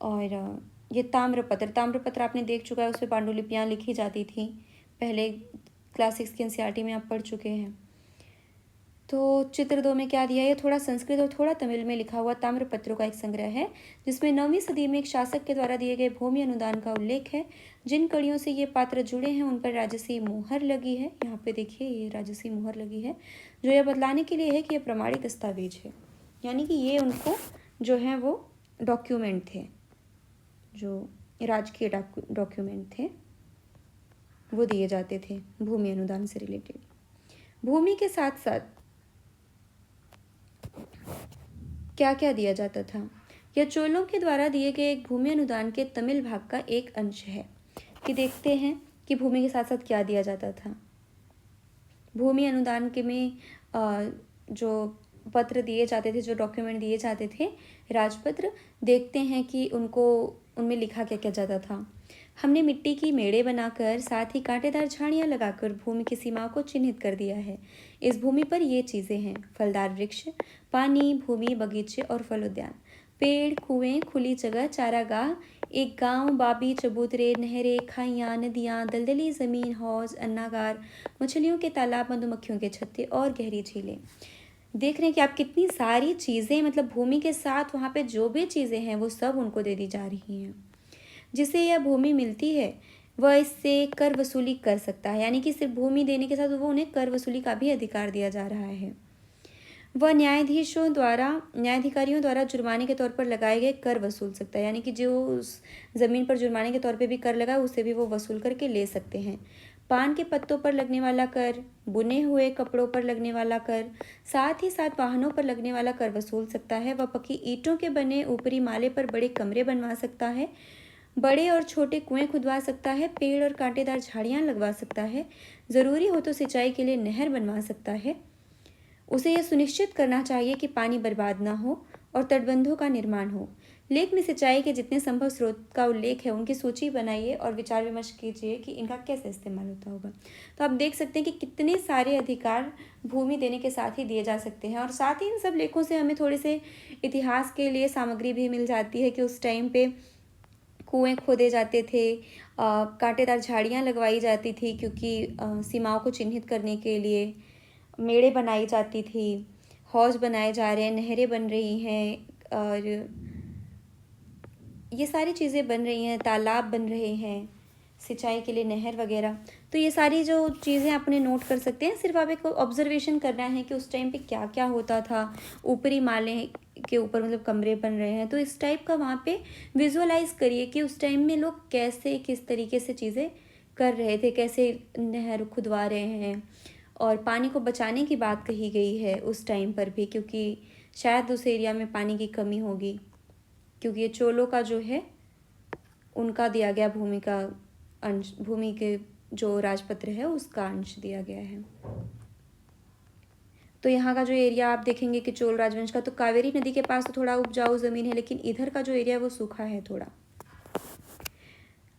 और ये ताम्रपत्र आपने देख चुका है, उस पर पांडुलिपियाँ लिखी जाती थी, पहले क्लास 6 के एनसीईआरटी में आप पढ़ चुके हैं। तो चित्र 2 में क्या दिया है? ये थोड़ा संस्कृत और थोड़ा तमिल में लिखा हुआ ताम्रपत्रों का एक संग्रह है, जिसमें 9वीं सदी में एक शासक के द्वारा दिए गए भूमि अनुदान का उल्लेख है। जिन कड़ियों से ये पात्र जुड़े हैं उन पर राजसी मुहर लगी है। यहाँ पे देखिए ये राजसी मुहर लगी है, जो यह बतलाने के लिए है कि यह प्रमाणित दस्तावेज है। यानी कि ये उनको जो है वो डॉक्यूमेंट थे, जो राजकीय डॉक्यूमेंट थे वो दिए जाते थे भूमि अनुदान से रिलेटेड। भूमि के साथ साथ क्या क्या दिया जाता था? यह चोलों के द्वारा दिए गए एक भूमि अनुदान के तमिल भाग का एक अंश है। कि देखते हैं कि भूमि के साथ साथ क्या दिया जाता था। भूमि अनुदान के में जो पत्र दिए जाते थे, जो डॉक्यूमेंट दिए जाते थे, राजपत्र, देखते हैं कि उनमें लिखा क्या क्या जाता था। हमने मिट्टी की मेड़े बनाकर साथ ही कांटेदार झाड़ियाँ लगाकर भूमि की सीमाओं को चिन्हित कर दिया है। इस भूमि पर ये चीज़ें हैं: फलदार वृक्ष, पानी, भूमि, बगीचे और फल उद्यान, पेड़, कुएं, खुली जगह, चारागाह, एक गांव, बाबी, चबूतरे, नहरें, खाइयाँ, नदियाँ, दलदली ज़मीन, हौज, अन्नागार, मछलियों के तालाब, मधुमक्खियों के छत्ते और गहरी झीलें। देख रहे हैं कि आप कितनी सारी चीज़ें, मतलब भूमि के साथ वहाँ पे जो भी चीज़ें हैं वो सब उनको दे दी जा रही हैं। जिसे यह भूमि मिलती है वह इससे कर वसूली कर सकता है। यानी कि सिर्फ भूमि देने के साथ वो उन्हें कर वसूली का भी अधिकार दिया जा रहा है। वह न्यायाधिकारियों द्वारा जुर्माने के तौर पर लगाए गए कर वसूल सकता है। यानी कि जो उस ज़मीन पर जुर्माने के तौर पे भी कर लगा उसे भी वो वसूल करके ले सकते हैं। पान के पत्तों पर लगने वाला कर, बुने हुए कपड़ों पर लगने वाला कर, साथ ही साथ वाहनों पर लगने वाला कर वसूल सकता है। वह पक्की ईंटों के बने ऊपरी माले पर बड़े कमरे बनवा सकता है, बड़े और छोटे कुएं खुदवा सकता है, पेड़ और कांटेदार झाड़ियाँ लगवा सकता है, ज़रूरी हो तो सिंचाई के लिए नहर बनवा सकता है। उसे यह सुनिश्चित करना चाहिए कि पानी बर्बाद ना हो और तटबंधों का निर्माण हो। लेख में सिंचाई के जितने संभव स्रोत का उल्लेख है उनकी सूची बनाइए और विचार विमर्श कीजिए कि इनका कैसे इस्तेमाल होता होगा। तो आप देख सकते हैं कि कितने सारे अधिकार भूमि देने के साथ ही दिए जा सकते हैं। और साथ ही इन सब लेखों से हमें थोड़े से इतिहास के लिए सामग्री भी मिल जाती है कि उस टाइम पे कुएं खोदे जाते थे, कांटेदार झाड़ियाँ लगवाई जाती थी क्योंकि सीमाओं को चिन्हित करने के लिए, मेड़े बनाई जाती थी, हौज बनाए जा रहे हैं, नहरें बन रही हैं और ये सारी चीज़ें बन रही हैं, तालाब बन रहे हैं सिंचाई के लिए, नहर वगैरह। तो ये सारी जो चीज़ें अपने नोट कर सकते हैं। सिर्फ आप एक ऑब्जर्वेशन करना है कि उस टाइम पे क्या क्या होता था। ऊपरी माले के ऊपर मतलब कमरे बन रहे हैं, तो इस टाइप का वहाँ पे विजुअलाइज करिए कि उस टाइम में लोग कैसे, किस तरीके से चीज़ें कर रहे थे, कैसे नहर खुदवा रहे हैं। और पानी को बचाने की बात कही गई है उस टाइम पर भी, क्योंकि शायद उस एरिया में पानी की कमी होगी, क्योंकि ये चोलों का जो है उनका दिया गया भूमि का अंश, भूमि के जो राजपत्र है उसका अंश दिया गया है। तो यहाँ का जो एरिया आप देखेंगे कि चोल राजवंश का, तो कावेरी नदी के पास तो थोड़ा उपजाऊ ज़मीन है, लेकिन इधर का जो एरिया है वो सूखा है थोड़ा।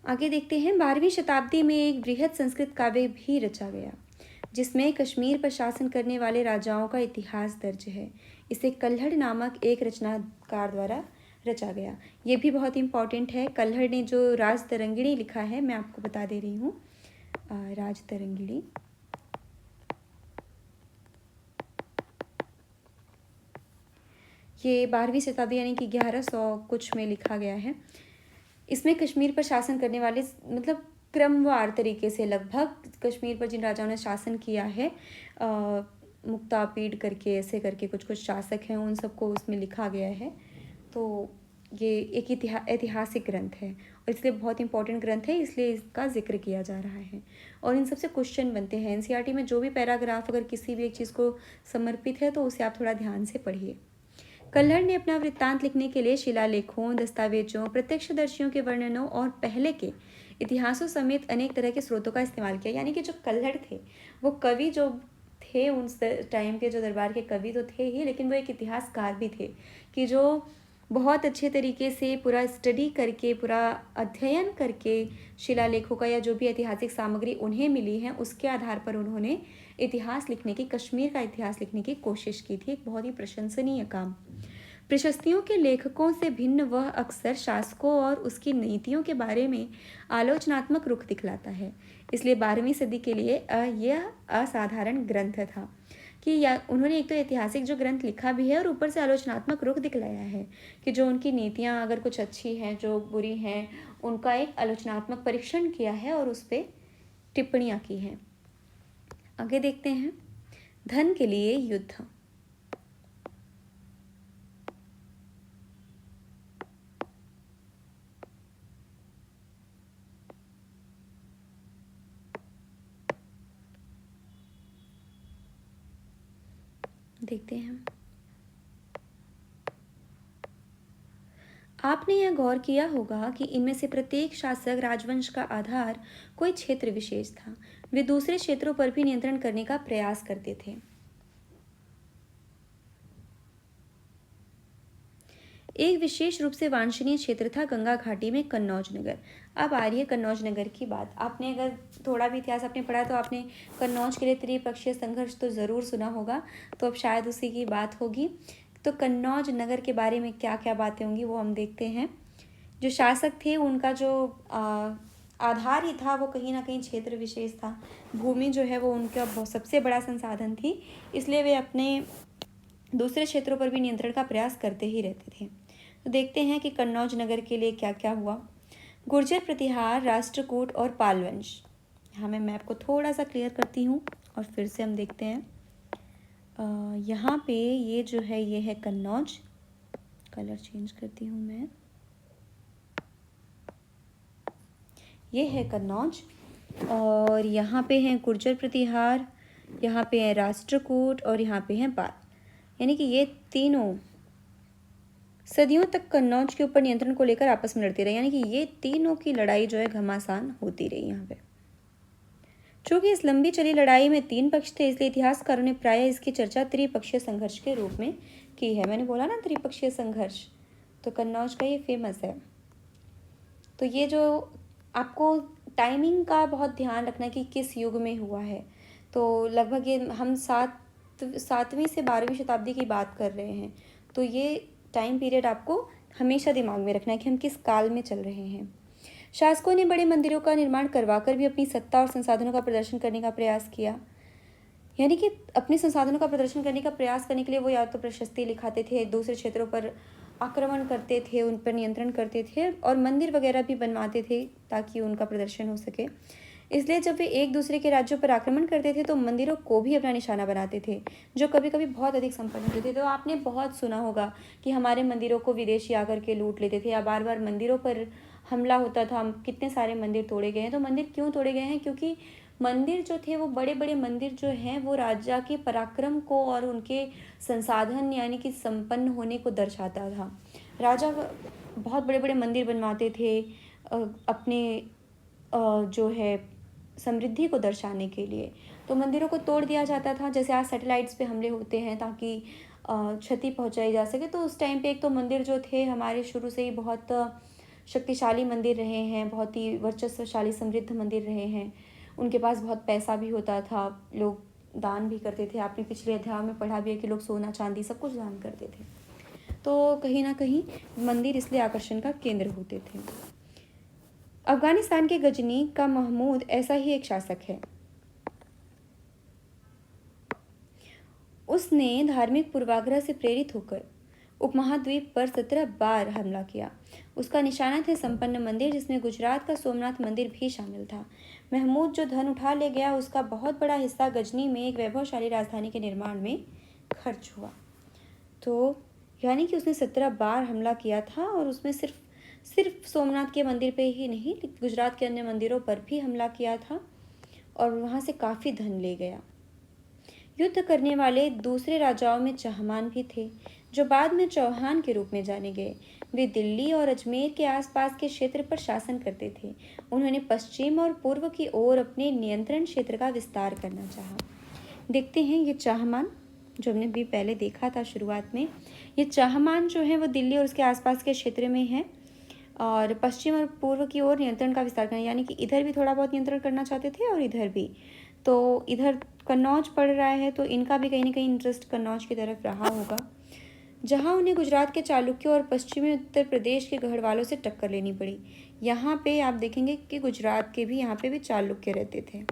आगे देखते हैं, 12वीं शताब्दी में एक बृहद संस्कृत काव्य भी रचा गया जिसमें कश्मीर पर शासन करने वाले राजाओं का इतिहास दर्ज है। इसे कल्हड़ नामक एक रचनाकार द्वारा रचा गया। ये भी बहुत इंपॉर्टेंट है। कल्हड़ ने जो राजतरंगिणी लिखा है, मैं आपको बता दे रही हूँ, राजतरंगिणी ये 12वीं शताब्दी यानी कि 1100 कुछ में लिखा गया है। इसमें कश्मीर पर शासन करने वाले, मतलब क्रमवार तरीके से लगभग कश्मीर पर जिन राजाओं ने शासन किया है, मुक्तापीड करके ऐसे करके कुछ कुछ शासक हैं, उन सबको उसमें लिखा गया है। तो ये एक ऐतिहासिक ग्रंथ है और इसलिए बहुत इंपॉर्टेंट ग्रंथ है, इसलिए इसका जिक्र किया जा रहा है। और इन सबसे क्वेश्चन बनते हैं। एनसीईआरटी में जो भी पैराग्राफ अगर किसी भी एक चीज़ को समर्पित है तो उसे आप थोड़ा ध्यान से पढ़िए। कल्हड़ ने अपना वृत्तांत लिखने के लिए शिलालेखों, दस्तावेजों, प्रत्यक्षदर्शियों के वर्णनों और पहले के इतिहासों समेत अनेक तरह के स्रोतों का इस्तेमाल किया। यानी कि जो कल्हड़ थे वो कवि जो थे, उस टाइम के जो दरबार के कवि तो थे ही, लेकिन वो एक इतिहासकार भी थे कि जो बहुत अच्छे तरीके से पूरा स्टडी करके, पूरा अध्ययन करके शिलालेखों का या जो भी ऐतिहासिक सामग्री उन्हें मिली है उसके आधार पर उन्होंने इतिहास लिखने की, कश्मीर का इतिहास लिखने की कोशिश की थी। एक बहुत ही प्रशंसनीय काम। प्रशस्तियों के लेखकों से भिन्न वह अक्सर शासकों और उसकी नीतियों के बारे में आलोचनात्मक रुख दिखलाता है। इसलिए 12वीं सदी के लिए यह असाधारण ग्रंथ था कि या उन्होंने एक तो ऐतिहासिक जो ग्रंथ लिखा भी है और ऊपर से आलोचनात्मक रुख दिखलाया है कि जो उनकी नीतियाँ अगर कुछ अच्छी हैं, जो बुरी हैं, उनका एक आलोचनात्मक परीक्षण किया है और उस पर टिप्पणियाँ की हैं। आगे देखते हैं, धन के लिए युद्ध। देखते हैं, आपने यह गौर किया होगा कि इनमें से प्रत्येक शासक राजवंश का आधार कोई क्षेत्र विशेष था। वे दूसरे क्षेत्रों पर भी नियंत्रण करने का प्रयास करते थे। एक विशेष रूप से वांछनीय क्षेत्र था गंगा घाटी में कन्नौज नगर। अब आ रही है कन्नौज नगर की बात। आपने अगर थोड़ा भी इतिहास आपने पढ़ा तो आपने कन्नौज के लिए त्रिपक्षीय संघर्ष तो ज़रूर सुना होगा, तो अब शायद उसी की बात होगी। तो कन्नौज नगर के बारे में क्या क्या बातें होंगी वो हम देखते हैं। जो शासक थे उनका जो आधार ही था वो कहीं ना कहीं क्षेत्र विशेष था। भूमि जो है वो उनका सबसे बड़ा संसाधन थी, इसलिए वे अपने दूसरे क्षेत्रों पर भी नियंत्रण का प्रयास करते ही रहते थे। तो देखते हैं कि कन्नौज नगर के लिए क्या क्या हुआ। गुर्जर प्रतिहार, राष्ट्रकूट और पालवंश। यहाँ मैं मैप को थोड़ा सा क्लियर करती हूँ और फिर से हम देखते हैं। यहाँ पे ये जो है ये है कन्नौज। कलर चेंज करती हूँ मैं। ये है कन्नौज और यहाँ पे हैं गुर्जर प्रतिहार, यहाँ पे है राष्ट्रकूट और यहाँ पे है पाल। यानी कि ये तीनों सदियों तक कन्नौज के ऊपर नियंत्रण को लेकर आपस में लड़ते रहे। यानी कि ये तीनों की लड़ाई जो है घमासान होती रही यहाँ पे। चूँकि इस लंबी चली लड़ाई में 3 पक्ष थे, इसलिए इतिहासकारों ने प्रायः इसकी चर्चा त्रिपक्षीय संघर्ष के रूप में की है। मैंने बोला ना त्रिपक्षीय संघर्ष, तो कन्नौज का ये फेमस है। तो ये जो आपको टाइमिंग का बहुत ध्यान रखना कि किस युग में हुआ है। तो लगभग ये हम 7वीं से 12वीं शताब्दी की बात कर रहे हैं। तो ये टाइम पीरियड आपको हमेशा दिमाग में रखना है कि हम किस काल में चल रहे हैं। शासकों ने बड़े मंदिरों का निर्माण करवाकर भी अपनी सत्ता और संसाधनों का प्रदर्शन करने का प्रयास किया। यानी कि अपने संसाधनों का प्रदर्शन करने का प्रयास करने के लिए वो या तो प्रशस्ति लिखाते थे, दूसरे क्षेत्रों पर आक्रमण करते थे, उन पर नियंत्रण करते थे और मंदिर वगैरह भी बनवाते थे ताकि उनका प्रदर्शन हो सके। इसलिए जब वे एक दूसरे के राज्यों पर आक्रमण करते थे तो मंदिरों को भी अपना निशाना बनाते थे, जो कभी कभी बहुत अधिक संपन्न होते थे। तो आपने बहुत सुना होगा कि हमारे मंदिरों को विदेशी आकर के लूट लेते थे या बार बार मंदिरों पर हमला होता था। कितने सारे मंदिर तोड़े गए हैं। तो मंदिर क्यों तोड़े गए हैं? क्योंकि मंदिर जो थे वो बड़े बड़े मंदिर जो हैं वो राजा के पराक्रम को और उनके संसाधन यानी कि संपन्न होने को दर्शाता था। राजा बहुत बड़े बड़े मंदिर बनवाते थे अपने जो है समृद्धि को दर्शाने के लिए। तो मंदिरों को तोड़ दिया जाता था, जैसे आज सैटेलाइट्स पे हमले होते हैं ताकि क्षति पहुंचाई जा सके। तो उस टाइम पे एक तो मंदिर जो थे हमारे शुरू से ही बहुत शक्तिशाली मंदिर रहे हैं, बहुत ही वर्चस्वशाली समृद्ध मंदिर रहे हैं। उनके पास बहुत पैसा भी होता था, लोग दान भी करते थे। आपने पिछले अध्याय में पढ़ा भी है कि लोग सोना चांदी सब कुछ दान करते थे। तो कहीं ना कहीं मंदिर इसलिए आकर्षण का केंद्र होते थे। अफगानिस्तान के गजनी का महमूद ऐसा ही एक शासक है। उसने धार्मिक पूर्वाग्रह से प्रेरित होकर उपमहाद्वीप पर 17 बार हमला किया। उसका निशाना थे संपन्न मंदिर, जिसमें गुजरात का सोमनाथ मंदिर भी शामिल था। महमूद जो धन उठा ले गया, उसका बहुत बड़ा हिस्सा गजनी में एक वैभवशाली राजधानी के निर्माण में खर्च हुआ। तो यानी कि उसने 17 बार हमला किया था, और उसमें सिर्फ सोमनाथ के मंदिर पे ही नहीं, गुजरात के अन्य मंदिरों पर भी हमला किया था और वहाँ से काफ़ी धन ले गया। युद्ध करने वाले दूसरे राजाओं में चहमान भी थे, जो बाद में चौहान के रूप में जाने गए। वे दिल्ली और अजमेर के आसपास के क्षेत्र पर शासन करते थे। उन्होंने पश्चिम और पूर्व की ओर अपने नियंत्रण क्षेत्र का विस्तार करना चाहा। देखते हैं ये चहमान जो हमने भी पहले देखा था शुरुआत में, ये चहमान जो है वो दिल्ली और उसके आसपास के क्षेत्र में है, और पश्चिम और पूर्व की ओर नियंत्रण का विस्तार करना, यानी कि इधर भी थोड़ा बहुत नियंत्रण करना चाहते थे और इधर भी। तो इधर कन्नौज पड़ रहा है, तो इनका भी कहीं ना कहीं इंटरेस्ट कन्नौज की तरफ रहा होगा, जहां उन्हें गुजरात के चालुक्यों और पश्चिमी उत्तर प्रदेश के गढ़वालों से टक्कर लेनी पड़ी। यहाँ पे आप देखेंगे कि गुजरात के भी यहाँ पे भी चालुक्य रहते थे।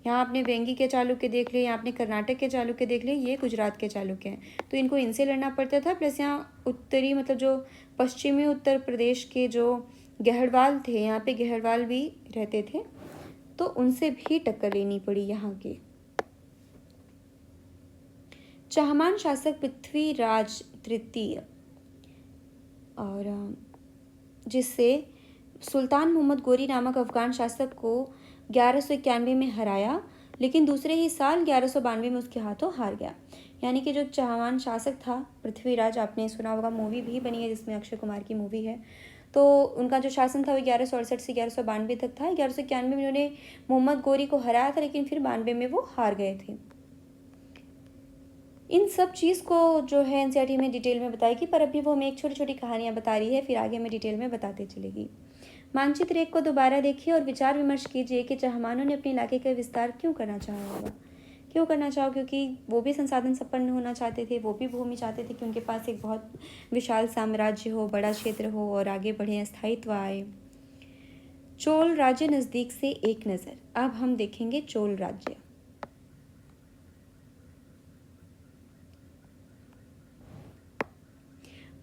यहाँ आपने वेंगी के चालुक्य देख लिए, यहाँ आपने कर्नाटक के चालुक्य देख लिए, ये गुजरात के चालुक्य हैं। तो इनको इनसे लड़ना पड़ता था, प्लस यहाँ उत्तरी मतलब जो पश्चिमी उत्तर प्रदेश के जो गहरवाल थे, यहाँ पे गहरवाल भी रहते थे, तो उनसे भी टक्कर लेनी पड़ी यहाँ के। चहमान शासक पृथ्वीराज तृतीय, और जिससे सुल्तान मोहम्मद गोरी नामक अफगान शासक को 1191 में हराया, लेकिन दूसरे ही साल 1192 में उसके हाथों हार गया। यानी कि जो चहमान शासक था पृथ्वीराज, आपने सुना होगा, मूवी भी बनी है जिसमें अक्षय कुमार की मूवी है। तो उनका जो शासन था वो 1168 से 1192 तक था। 1191 में उन्होंने मोहम्मद गोरी को हराया था, लेकिन फिर 92 में वो हार गए थे। इन सब चीज़ को जो है एनसीईआरटी में डिटेल में बताएगी, पर अभी वो हमें एक छोटी छोटी कहानियाँ बता रही है, फिर आगे हमें डिटेल में बताते चलेगी। मानचित्र 1 को दोबारा देखिए और विचार विमर्श कीजिए कि चहमानों ने अपने इलाके का विस्तार क्यों करना चाहा होगा। क्यों करना चाहो? क्योंकि वो भी संसाधन संपन्न होना चाहते थे, वो भी भूमि चाहते थे कि उनके पास एक बहुत विशाल साम्राज्य हो, बड़ा क्षेत्र हो और आगे बढ़े, स्थायित्व आए। चोल राज्य नज़दीक से एक नज़र। अब हम देखेंगे चोल राज्य।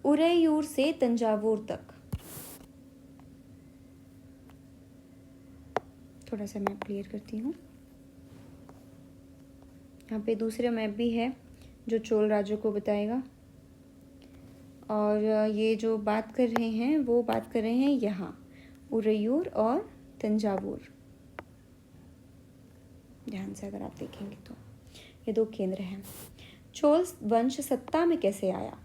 उरैयूर से तंजावुर तक। थोड़ा सा मैप क्लियर करती हूँ। यहाँ पे दूसरा मैप भी है जो चोल राज्य को बताएगा, और ये जो बात कर रहे हैं वो बात कर रहे हैं यहाँ उरैयूर और तंजावुर। ध्यान से अगर आप देखेंगे तो ये 2 केंद्र हैं। चोल वंश सत्ता में कैसे आया?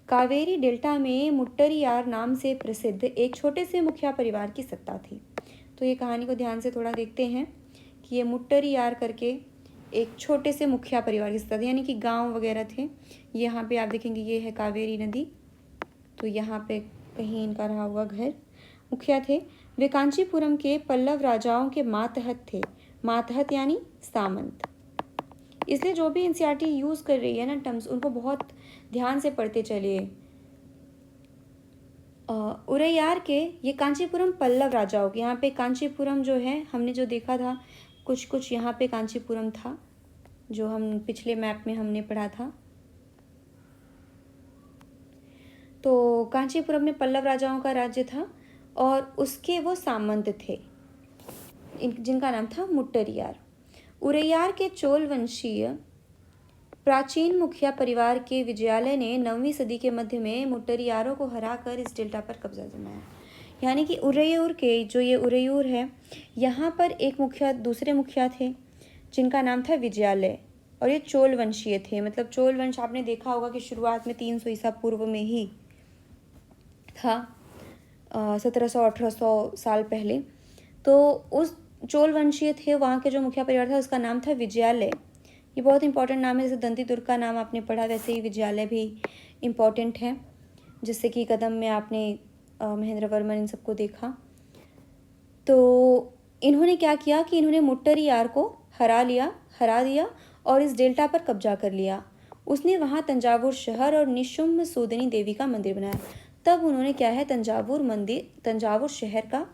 कावेरी डेल्टा में मुट्टरियार नाम से प्रसिद्ध एक छोटे से मुखिया परिवार की सत्ता थी। तो ये कहानी को ध्यान से थोड़ा देखते हैं कि ये मुट्टरियार करके एक छोटे से मुखिया परिवार की सत्ता थी, यानी कि गांव वगैरह थे। यहाँ पे आप देखेंगे ये है कावेरी नदी, तो यहाँ पे कहीं इनका रहा हुआ घर। मुखिया थे, वे कांचीपुरम के पल्लव राजाओं के मातहत थे। मातहत यानी सामंत। इसलिए जो भी एनसीईआरटी यूज़ कर रही है ना टर्म्स, उनको बहुत ध्यान से पढ़ते चलिए। उरैयार के ये कांचीपुरम पल्लव राजाओं के, यहाँ पे कांचीपुरम जो है हमने जो देखा था कुछ कुछ यहाँ पे कांचीपुरम था, जो हम पिछले मैप में हमने पढ़ा था। तो कांचीपुरम में पल्लव राजाओं का राज्य था और उसके वो सामंत थे जिनका नाम था मुट्टरियार। उरैयार के चोल वंशीय प्राचीन मुखिया परिवार के विजयालय ने 9वीं सदी के मध्य में मुट्टरियारों को हराकर इस डेल्टा पर कब्जा जमाया। यानी कि उरैयूर के जो ये उरैयूर है, यहाँ पर एक मुखिया, दूसरे मुखिया थे जिनका नाम था विजयालय, और ये चोल वंशीय थे। मतलब चोल वंश आपने देखा होगा कि शुरुआत में 300 ईसा पूर्व में ही था। 1700-1800 साल पहले। तो उस चोल वंशीय थे, वहाँ के जो मुखिया परिवार था उसका नाम था विजयालय। ये बहुत इंपॉर्टेंट नाम है, जैसे दंती दुर्ग का नाम आपने पढ़ा वैसे ही विजयालय भी इम्पॉर्टेंट है, जिससे कि कदम में आपने महेंद्र वर्मन इन सबको देखा। तो इन्होंने क्या किया कि इन्होंने मुट्टरीयार को हरा दिया और इस डेल्टा पर कब्जा कर लिया। उसने वहाँ तंजावुर शहर और निशुम्भ सूदनी देवी का मंदिर बनाया। तब उन्होंने क्या है, तंजावुर शहर का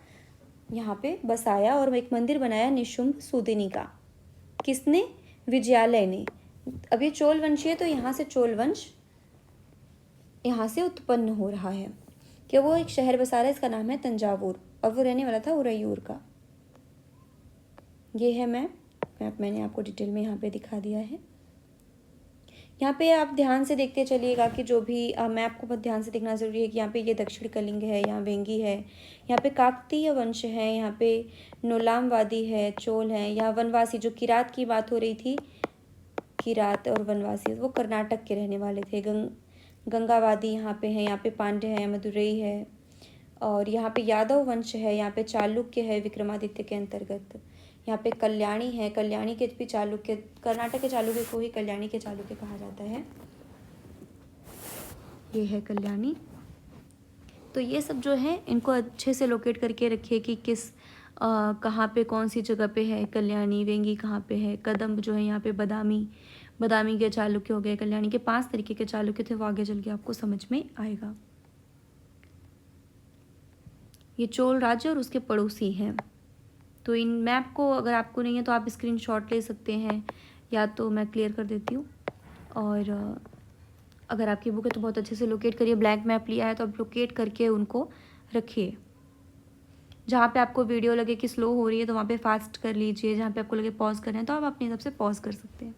यहाँ पे बसाया और एक मंदिर बनाया निशुम्भ सूदिनी का। किसने? विजयालय ने। अब ये चोल वंशीय, तो यहाँ से चोल वंश यहाँ से उत्पन्न हो रहा है कि वो एक शहर बसा रहा है, इसका नाम है तंजावुर, और वो रहने वाला था उरैयूर का। ये है मैप मैंने आपको डिटेल में यहाँ पे दिखा दिया है। यहाँ पे आप ध्यान से देखते चलिएगा कि जो भी मैप को बहुत ध्यान से देखना जरूरी है कि यहाँ पे ये दक्षिण कलिंग है, यहाँ वेंगी है, यहाँ पे काकतीय वंश है, यहाँ पे नोलाम वादी है, चोल है, यहाँ वनवासी, जो किरात की बात हो रही थी, किरात और वनवासी वो कर्नाटक के रहने वाले थे। गंगावादी यहाँ पे है, यहाँ पे पांड्य है, मदुरई है, और यहाँ पे यादव वंश है, यहाँ पे चालुक्य है विक्रमादित्य के अंतर्गत, यहाँ पे कल्याणी है, कल्याणी के भी चालुक्य, कर्नाटक के चालुक्य को ही कल्याणी के चालुक्य कहा जाता है। ये है कल्याणी। तो ये सब जो है इनको अच्छे से लोकेट करके रखिए कि किस कहाँ पे कौन सी जगह पे है कल्याणी, वेंगी कहाँ पे है, कदम्ब जो है यहाँ पे बदामी के चालुक्य हो गए। कल्याणी के 5 तरीके के चालुक्य थे, वो आगे चल के आपको समझ में आएगा। ये चोल राज्य और उसके पड़ोसी हैं। तो इन मैप को अगर आपको नहीं है तो आप स्क्रीनशॉट ले सकते हैं, या तो मैं क्लियर कर देती हूँ, और अगर आपकी बुक है तो बहुत अच्छे से लोकेट करिए। ब्लैंक मैप लिया है तो आप लोकेट करके उनको रखिए। जहाँ पे आपको वीडियो लगे कि स्लो हो रही है तो वहाँ पे फास्ट कर लीजिए, जहाँ पे आपको लगे पॉज करना है तो आप अपने हिसाब से पॉज कर सकते हैं।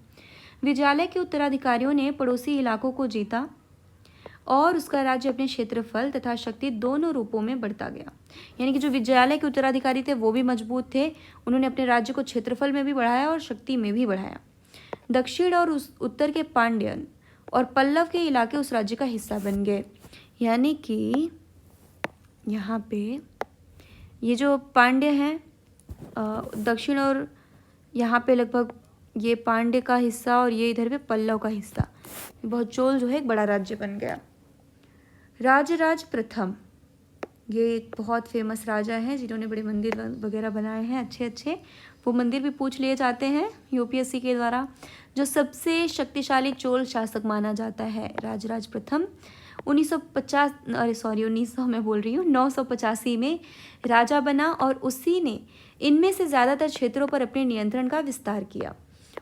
विजयालय के उत्तराधिकारियों ने पड़ोसी इलाकों को जीता और उसका राज्य अपने क्षेत्रफल तथा शक्ति दोनों रूपों में बढ़ता गया। यानी कि जो विजयालय के उत्तराधिकारी थे वो भी मजबूत थे, उन्होंने अपने राज्य को क्षेत्रफल में भी बढ़ाया और शक्ति में भी बढ़ाया। दक्षिण और उत्तर के पांड्यन और पल्लव के इलाके उस राज्य का हिस्सा बन गए। यानी कि यहाँ पे ये जो पांड्य हैं दक्षिण, और यहाँ पे लगभग ये पांड्य का हिस्सा और ये इधर पे पल्लव का हिस्सा, बहुत चोल जो है एक बड़ा राज्य बन गया। राजराज प्रथम, ये एक बहुत फेमस राजा हैं जिन्होंने बड़े मंदिर वगैरह बनाए हैं अच्छे। वो मंदिर भी पूछ लिए जाते हैं यूपीएससी के द्वारा। जो सबसे शक्तिशाली चोल शासक माना जाता है राजराज प्रथम 985 में राजा बना और उसी ने इनमें से ज़्यादातर क्षेत्रों पर अपने नियंत्रण का विस्तार किया।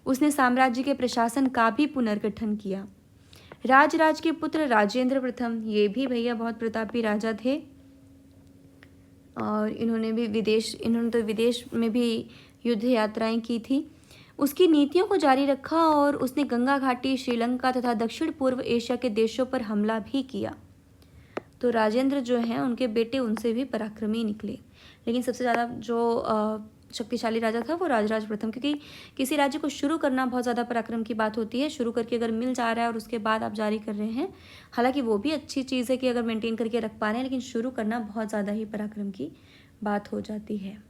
उसने साम्राज्य के प्रशासन का भी पुनर्गठन किया। राजराज के पुत्र राजेंद्र प्रथम, ये भी भैया बहुत प्रतापी राजा थे, और इन्होंने तो विदेश में भी युद्ध यात्राएं की थी। उसकी नीतियों को जारी रखा और उसने गंगा घाटी, श्रीलंका तथा दक्षिण पूर्व एशिया के देशों पर हमला भी किया। तो राजेंद्र जो हैं उनके बेटे उनसे भी पराक्रमी निकले, लेकिन सबसे ज़्यादा जो शक्तिशाली राजा था वो राजराज प्रथम, क्योंकि किसी राज्य को शुरू करना बहुत ज़्यादा पराक्रम की बात होती है। शुरू करके अगर मिल जा रहा है और उसके बाद आप जारी कर रहे हैं, हालांकि वो भी अच्छी चीज़ है कि अगर मेंटेन करके रख पा रहे हैं, लेकिन शुरू करना बहुत ज़्यादा ही पराक्रम की बात हो जाती है।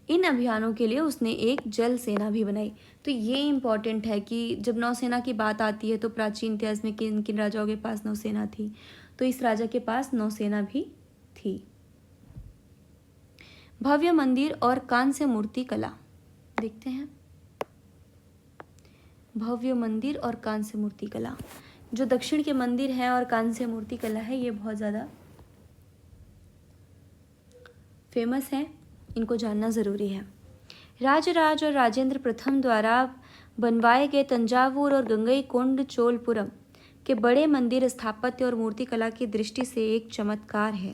इन अभियानों के लिए उसने एक जल सेना भी बनाई। तो ये इम्पॉर्टेंट है कि जब नौसेना की बात आती है तो प्राचीन इतिहास में किन किन राजाओं के पास नौसेना थी, तो इस राजा के पास नौसेना भी थी। भव्य मंदिर और कांस्य मूर्ति कला देखते हैं। भव्य मंदिर और कांस्य मूर्ति कला, जो दक्षिण के मंदिर हैं और कांस्य मूर्ति कला है, ये बहुत ज़्यादा फेमस है, इनको जानना ज़रूरी है। राजराज और राजेंद्र प्रथम द्वारा बनवाए गए तंजावुर और गंगईकोंड चोलपुरम के बड़े मंदिर स्थापत्य और मूर्तिकला की दृष्टि से एक चमत्कार है।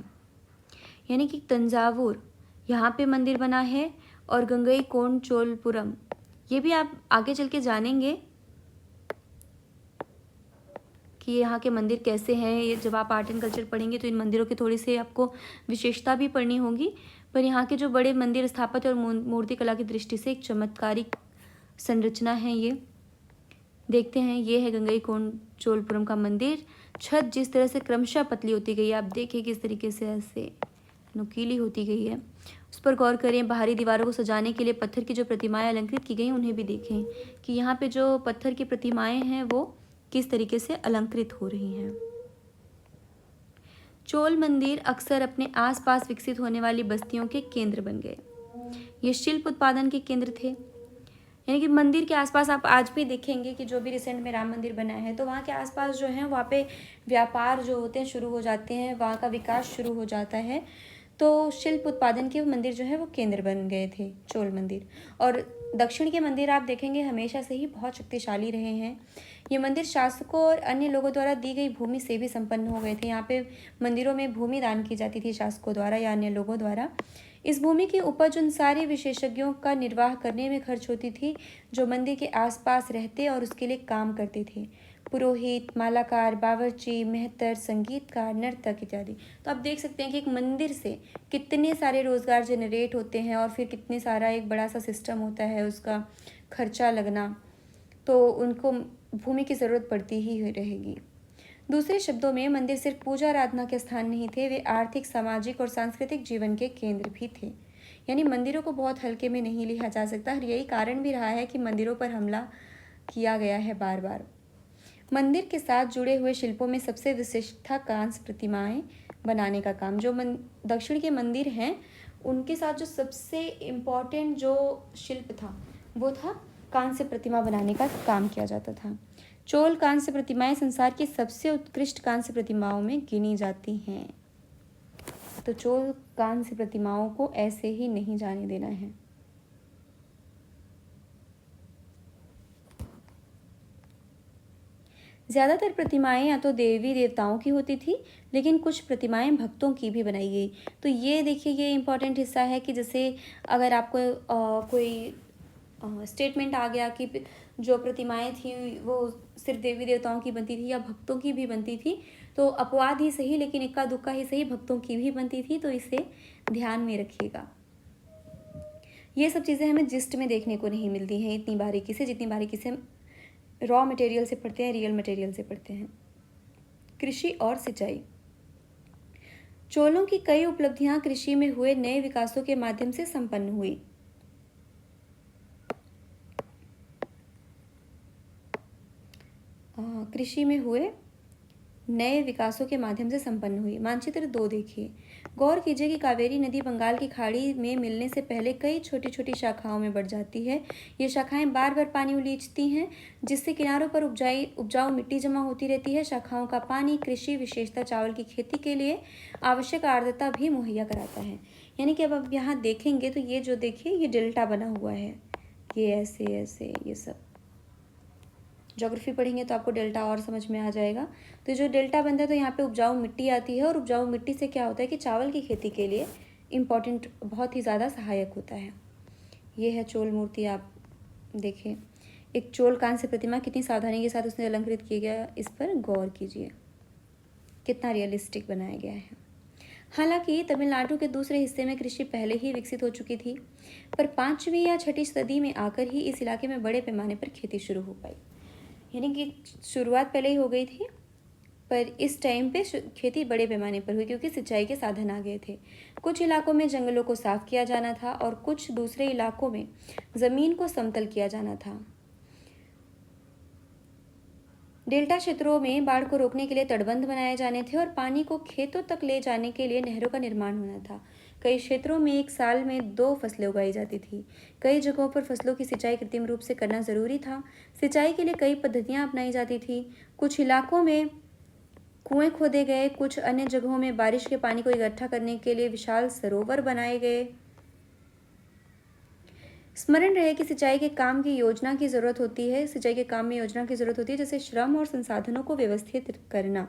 यानी कि तंजावुर यहाँ पे मंदिर बना है और गंगईकोंड चोलपुरम, ये भी आप आगे चल के जानेंगे कि यहाँ के मंदिर कैसे हैं। ये जब आप आर्ट एंड कल्चर पढ़ेंगे तो इन मंदिरों की थोड़ी सी आपको विशेषता भी पढ़नी होगी, पर यहाँ के जो बड़े मंदिर स्थापत्य और मूर्तिकला की दृष्टि से एक चमत्कारिक संरचना है ये। देखते हैं, ये है गंगईकोंड चोलपुरम का मंदिर। छत जिस तरह से क्रमशः पतली होती गई है, आप देखिए किस तरीके से ऐसे नुकीली होती गई है, उस पर गौर करें। बाहरी दीवारों को सजाने के लिए पत्थर की जो प्रतिमाएं अलंकृत की गई उन्हें भी देखें कि यहाँ पे जो पत्थर की प्रतिमाएं हैं वो किस तरीके से अलंकृत हो रही हैं। चोल मंदिर अक्सर अपने आसपास विकसित होने वाली बस्तियों के केंद्र बन गए। ये शिल्प उत्पादन के केंद्र थे, यानी कि मंदिर के आसपास आप आज भी देखेंगे कि जो भी रिसेंट में राम मंदिर बना है तो वहाँ के आसपास जो है वहाँ पे व्यापार जो होते हैं शुरू हो जाते हैं, वहाँ का विकास शुरू हो जाता है। तो शिल्प उत्पादन के मंदिर जो है वो केंद्र बन गए थे चोल मंदिर। और दक्षिण के मंदिर आप देखेंगे हमेशा से ही बहुत शक्तिशाली रहे हैं। ये मंदिर शासकों और अन्य लोगों द्वारा दी गई भूमि से भी संपन्न हो गए थे। यहाँ पे मंदिरों में भूमि दान की जाती थी शासकों द्वारा या अन्य लोगों द्वारा। इस भूमि की उपज उन सारे विशेषज्ञों का निर्वाह करने में खर्च होती थी जो मंदिर के आसपास रहते और उसके लिए काम करते थे। पुरोहित, मालाकार, बावर्ची, मेहतर, संगीतकार, नर्तक इत्यादि। तो आप देख सकते हैं कि एक मंदिर से कितने सारे रोजगार जनरेट होते हैं और फिर कितने सारा एक बड़ा सा सिस्टम होता है उसका खर्चा लगना, तो उनको भूमि की ज़रूरत पड़ती ही रहेगी। दूसरे शब्दों में मंदिर सिर्फ पूजा आराधना के स्थान नहीं थे, वे आर्थिक, सामाजिक और सांस्कृतिक जीवन के केंद्र भी थे। यानी मंदिरों को बहुत हल्के में नहीं लिया जा सकता और यही कारण भी रहा है कि मंदिरों पर हमला किया गया है बार बार। मंदिर के साथ जुड़े हुए शिल्पों में सबसे विशिष्ट था कांस्य प्रतिमाएं बनाने का काम। जो दक्षिण के मंदिर हैं उनके साथ जो सबसे इम्पोर्टेंट जो शिल्प था वो था कांस्य प्रतिमा बनाने का काम किया जाता था। चोल कांस्य प्रतिमाएं संसार की सबसे उत्कृष्ट कांस्य प्रतिमाओं में गिनी जाती हैं। तो चोल कांस्य प्रतिमाओं को ऐसे ही नहीं जाने देना है। ज़्यादातर प्रतिमाएं या तो देवी देवताओं की होती थी, लेकिन कुछ प्रतिमाएं भक्तों की भी बनाई गई। तो ये देखिए, ये इम्पोर्टेंट हिस्सा है कि जैसे अगर आपको कोई स्टेटमेंट आ गया कि जो प्रतिमाएं थी वो सिर्फ देवी देवताओं की बनती थी या भक्तों की भी बनती थी, तो अपवाद ही सही लेकिन इक्का दुक्का ही सही भक्तों की भी बनती थी, तो इसे ध्यान में रखिएगा। ये सब चीज़ें हमें जिस्ट में देखने को नहीं मिलती हैं इतनी बारीकी से, जितनी बारीकी से हम रॉ मटेरियल से पढ़ते हैं, रियल मटेरियल से पढ़ते हैं। कृषि और सिंचाई। चोलों की कई उपलब्धियां कृषि में हुए नए विकासों के माध्यम से संपन्न हुई। कृषि में हुए नए विकासों के माध्यम से संपन्न हुई। मानचित्र 2 देखिए। गौर कीजिए कि कावेरी नदी बंगाल की खाड़ी में मिलने से पहले कई छोटी छोटी शाखाओं में बढ़ जाती है। ये शाखाएं बार बार पानी उलीचती हैं, जिससे किनारों पर उपजाऊ मिट्टी जमा होती रहती है। शाखाओं का पानी कृषि, विशेषता चावल की खेती के लिए आवश्यक आर्द्रता भी मुहैया कराता है। यानी कि अब आप यहाँ देखेंगे तो ये जो देखिए ये डेल्टा बना हुआ है, ये ऐसे ऐसे ये सब ज्योग्राफी पढ़ेंगे तो आपको डेल्टा और समझ में आ जाएगा। तो जो डेल्टा बनता है तो यहाँ पे उपजाऊ मिट्टी आती है और उपजाऊ मिट्टी से क्या होता है कि चावल की खेती के लिए इम्पॉर्टेंट, बहुत ही ज़्यादा सहायक होता है। ये है चोल मूर्ति, आप देखें। एक चोल कांस्य प्रतिमा कितनी सावधानी के साथ उसने अलंकृत किया गया, इस पर गौर कीजिए, कितना रियलिस्टिक बनाया गया है। हालांकि तमिलनाडु के दूसरे हिस्से में कृषि पहले ही विकसित हो चुकी थी, पर 5वीं या 6ठी सदी में आकर ही इस इलाके में बड़े पैमाने पर खेती शुरू हो पाई। यानी कि शुरुआत पहले ही हो गई थी, पर इस टाइम पे खेती बड़े पैमाने पर हुई क्योंकि सिंचाई के साधन आ गए थे। कुछ इलाकों में जंगलों को साफ किया जाना था और कुछ दूसरे इलाकों में ज़मीन को समतल किया जाना था। डेल्टा क्षेत्रों में बाढ़ को रोकने के लिए तटबंध बनाए जाने थे और पानी को खेतों तक ले जाने के लिए नहरों का निर्माण होना था। कई क्षेत्रों में एक साल में 2 फसलें उगाई जाती थी। कई जगहों पर फसलों की सिंचाई कृत्रिम रूप से करना ज़रूरी था। सिंचाई के लिए कई पद्धतियां अपनाई जाती थी। कुछ इलाकों में कुएं खोदे गए, कुछ अन्य जगहों में बारिश के पानी को इकट्ठा करने के लिए विशाल सरोवर बनाए गए। स्मरण रहे कि सिंचाई के काम की योजना की ज़रूरत होती है। सिंचाई के काम में योजना की ज़रूरत होती है, जैसे श्रम और संसाधनों को व्यवस्थित करना,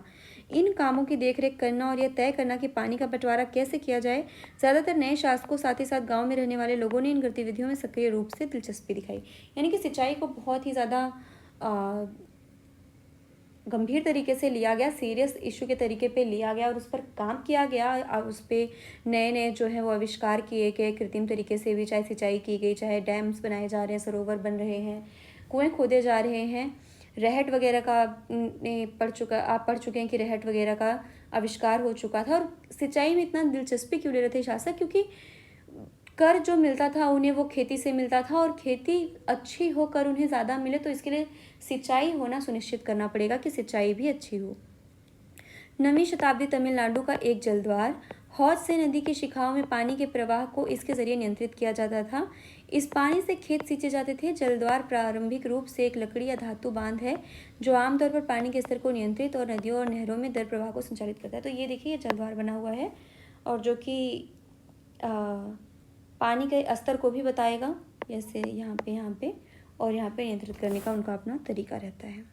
इन कामों की देखरेख करना और यह तय करना कि पानी का बंटवारा कैसे किया जाए। ज़्यादातर नए शासकों, साथ ही साथ गांव में रहने वाले लोगों ने इन गतिविधियों में सक्रिय रूप से दिलचस्पी दिखाई। यानी कि सिंचाई को बहुत ही ज़्यादा गंभीर तरीके से लिया गया, सीरियस इशू के तरीके पे लिया गया और उस पर काम किया गया। उस पर नए नए जो है वो आविष्कार किए गए कृत्रिम तरीके से भी, चाहे सिंचाई की गई, चाहे डैम्स बनाए जा रहे हैं, सरोवर बन रहे हैं, कुएँ खोदे जा रहे हैं। रहट वगैरह का आप पढ़ चुके हैं कि रहट वगैरह का आविष्कार हो चुका था। और सिंचाई में इतना दिलचस्पी क्यों ले रहे थे शासक, क्योंकि कर जो मिलता था उन्हें वो खेती से मिलता था, और खेती अच्छी हो, कर उन्हें ज़्यादा मिले, तो इसके लिए सिंचाई होना सुनिश्चित करना पड़ेगा कि सिंचाई भी अच्छी हो। 9वीं शताब्दी तमिलनाडु का एक जलद्वार हौज से नदी की शिखाओं में पानी के प्रवाह को इसके जरिए नियंत्रित किया जाता था। इस पानी से खेत सींचे जाते थे। जलद्वार प्रारंभिक रूप से एक लकड़ी या धातु बांध है जो आमतौर पर पानी के स्तर को नियंत्रित और नदियों और नहरों में दर प्रवाह को संचालित करता है। तो ये देखिए, ये जलद्वार बना हुआ है और जो कि पानी के स्तर को भी बताएगा, जैसे यहाँ पे और यहाँ पे नियंत्रित करने का उनका अपना तरीका रहता है।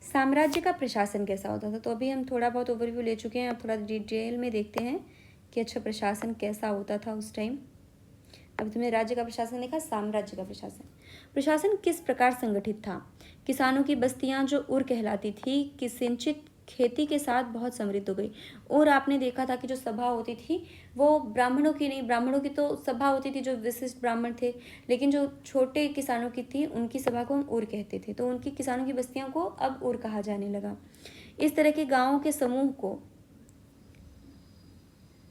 साम्राज्य का प्रशासन कैसा होता था, तो अभी हम थोड़ा बहुत ओवरव्यू ले चुके हैं। अब थोड़ा डिटेल में देखते हैं कि अच्छा प्रशासन कैसा होता था उस टाइम। अभी तुमने राज्य का प्रशासन देखा, साम्राज्य का प्रशासन किस प्रकार संगठित था। किसानों की बस्तियां जो उर कहलाती थी कि सिंचित खेती के साथ बहुत समृद्ध हो गई। और आपने देखा था कि जो सभा होती थी वो ब्राह्मणों की नहीं, ब्राह्मणों की तो सभा होती थी जो विशिष्ट ब्राह्मण थे, लेकिन जो छोटे किसानों की थी उनकी सभा को हम उर कहते थे। तो उनकी किसानों की बस्तियों को अब उर कहा जाने लगा। इस तरह के गाँवों के समूह को